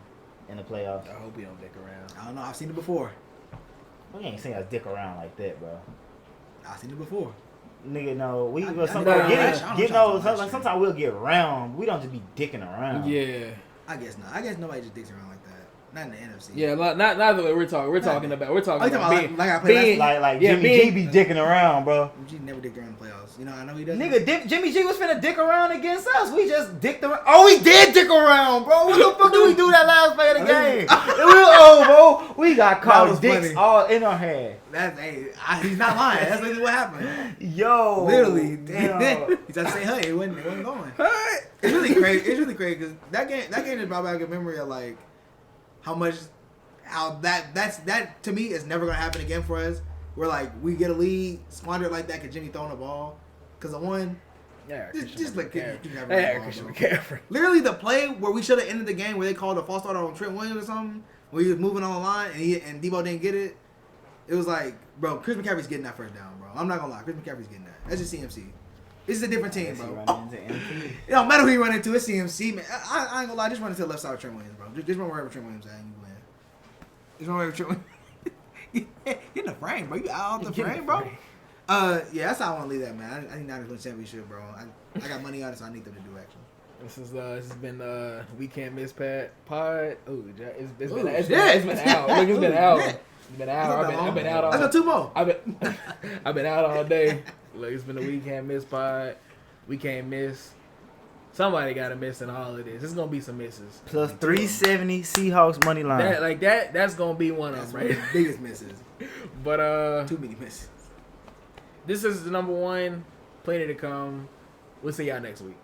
in the playoffs. I hope we don't dick around. I don't know. I've seen it before. We ain't seen us dick around like that, bro. I've seen it before. Nigga, no, we I- will I sometimes never- get I don't get try no. to Like sometimes we'll get around. We don't just be dicking around. Yeah, I guess not. I guess nobody just dicks around like that. Not in the NFC. yeah, not the way we're talking. We're talking about Oh, you talking about being, like I played last being week? Like Yeah, Jimmy G be dicking around, bro. G never dicked around the playoffs. You know, I know he does. Nigga, Jimmy G was finna dick around against us. We just dicked around. Oh, we did dick around, bro. What the fuck did we do that last play of the game? Bro, we got That caught was dicks funny. all in our head. That's he's not lying. That's literally what happened. Yo, Literally, damn. he tried to say, "Hey, it wasn't going." It's really crazy. It's really crazy because that game just brought back a memory of like how that to me is never gonna happen again for us. Where like we get a lead, squander it like that because Jimmy throwing the ball. Because the one, yeah, just like Christian ball, bro. McCaffrey. Literally the play where we should have ended the game where they called a false start on Trent Williams or something, where he was moving on the line and Debo didn't get it. It was like, bro, Chris McCaffrey's getting that first down, bro. I'm not gonna lie, Chris McCaffrey's getting that. That's just CMC. This is a different team, bro. It don't matter who you run into, it's CMC, man. I ain't gonna lie, just run into the left side of Trent Williams, bro. Just run wherever Trent Williams at and you win. Just run wherever Trent Williams. Get in the frame, bro. You out the frame, bro. Yeah, that's how I want to leave that, man. I need Niners win championship, bro. I got money on it, so I need them to do action. This has been We Can't Miss Pod. Oh, it's been Ooh, it's shit. been out. Look, it's been out. Shit. It's been out. I've been out all. I got 2 more. I've been out all day. Look, it's been a We Can't Miss Pod. We can't miss. Somebody got to miss in all of this. There's gonna be some misses. Plus 370 Seahawks money line. That's gonna be one That's of one them, of right? the biggest misses. But Too many misses. this is the number one. Plenty to come. We'll see y'all next week.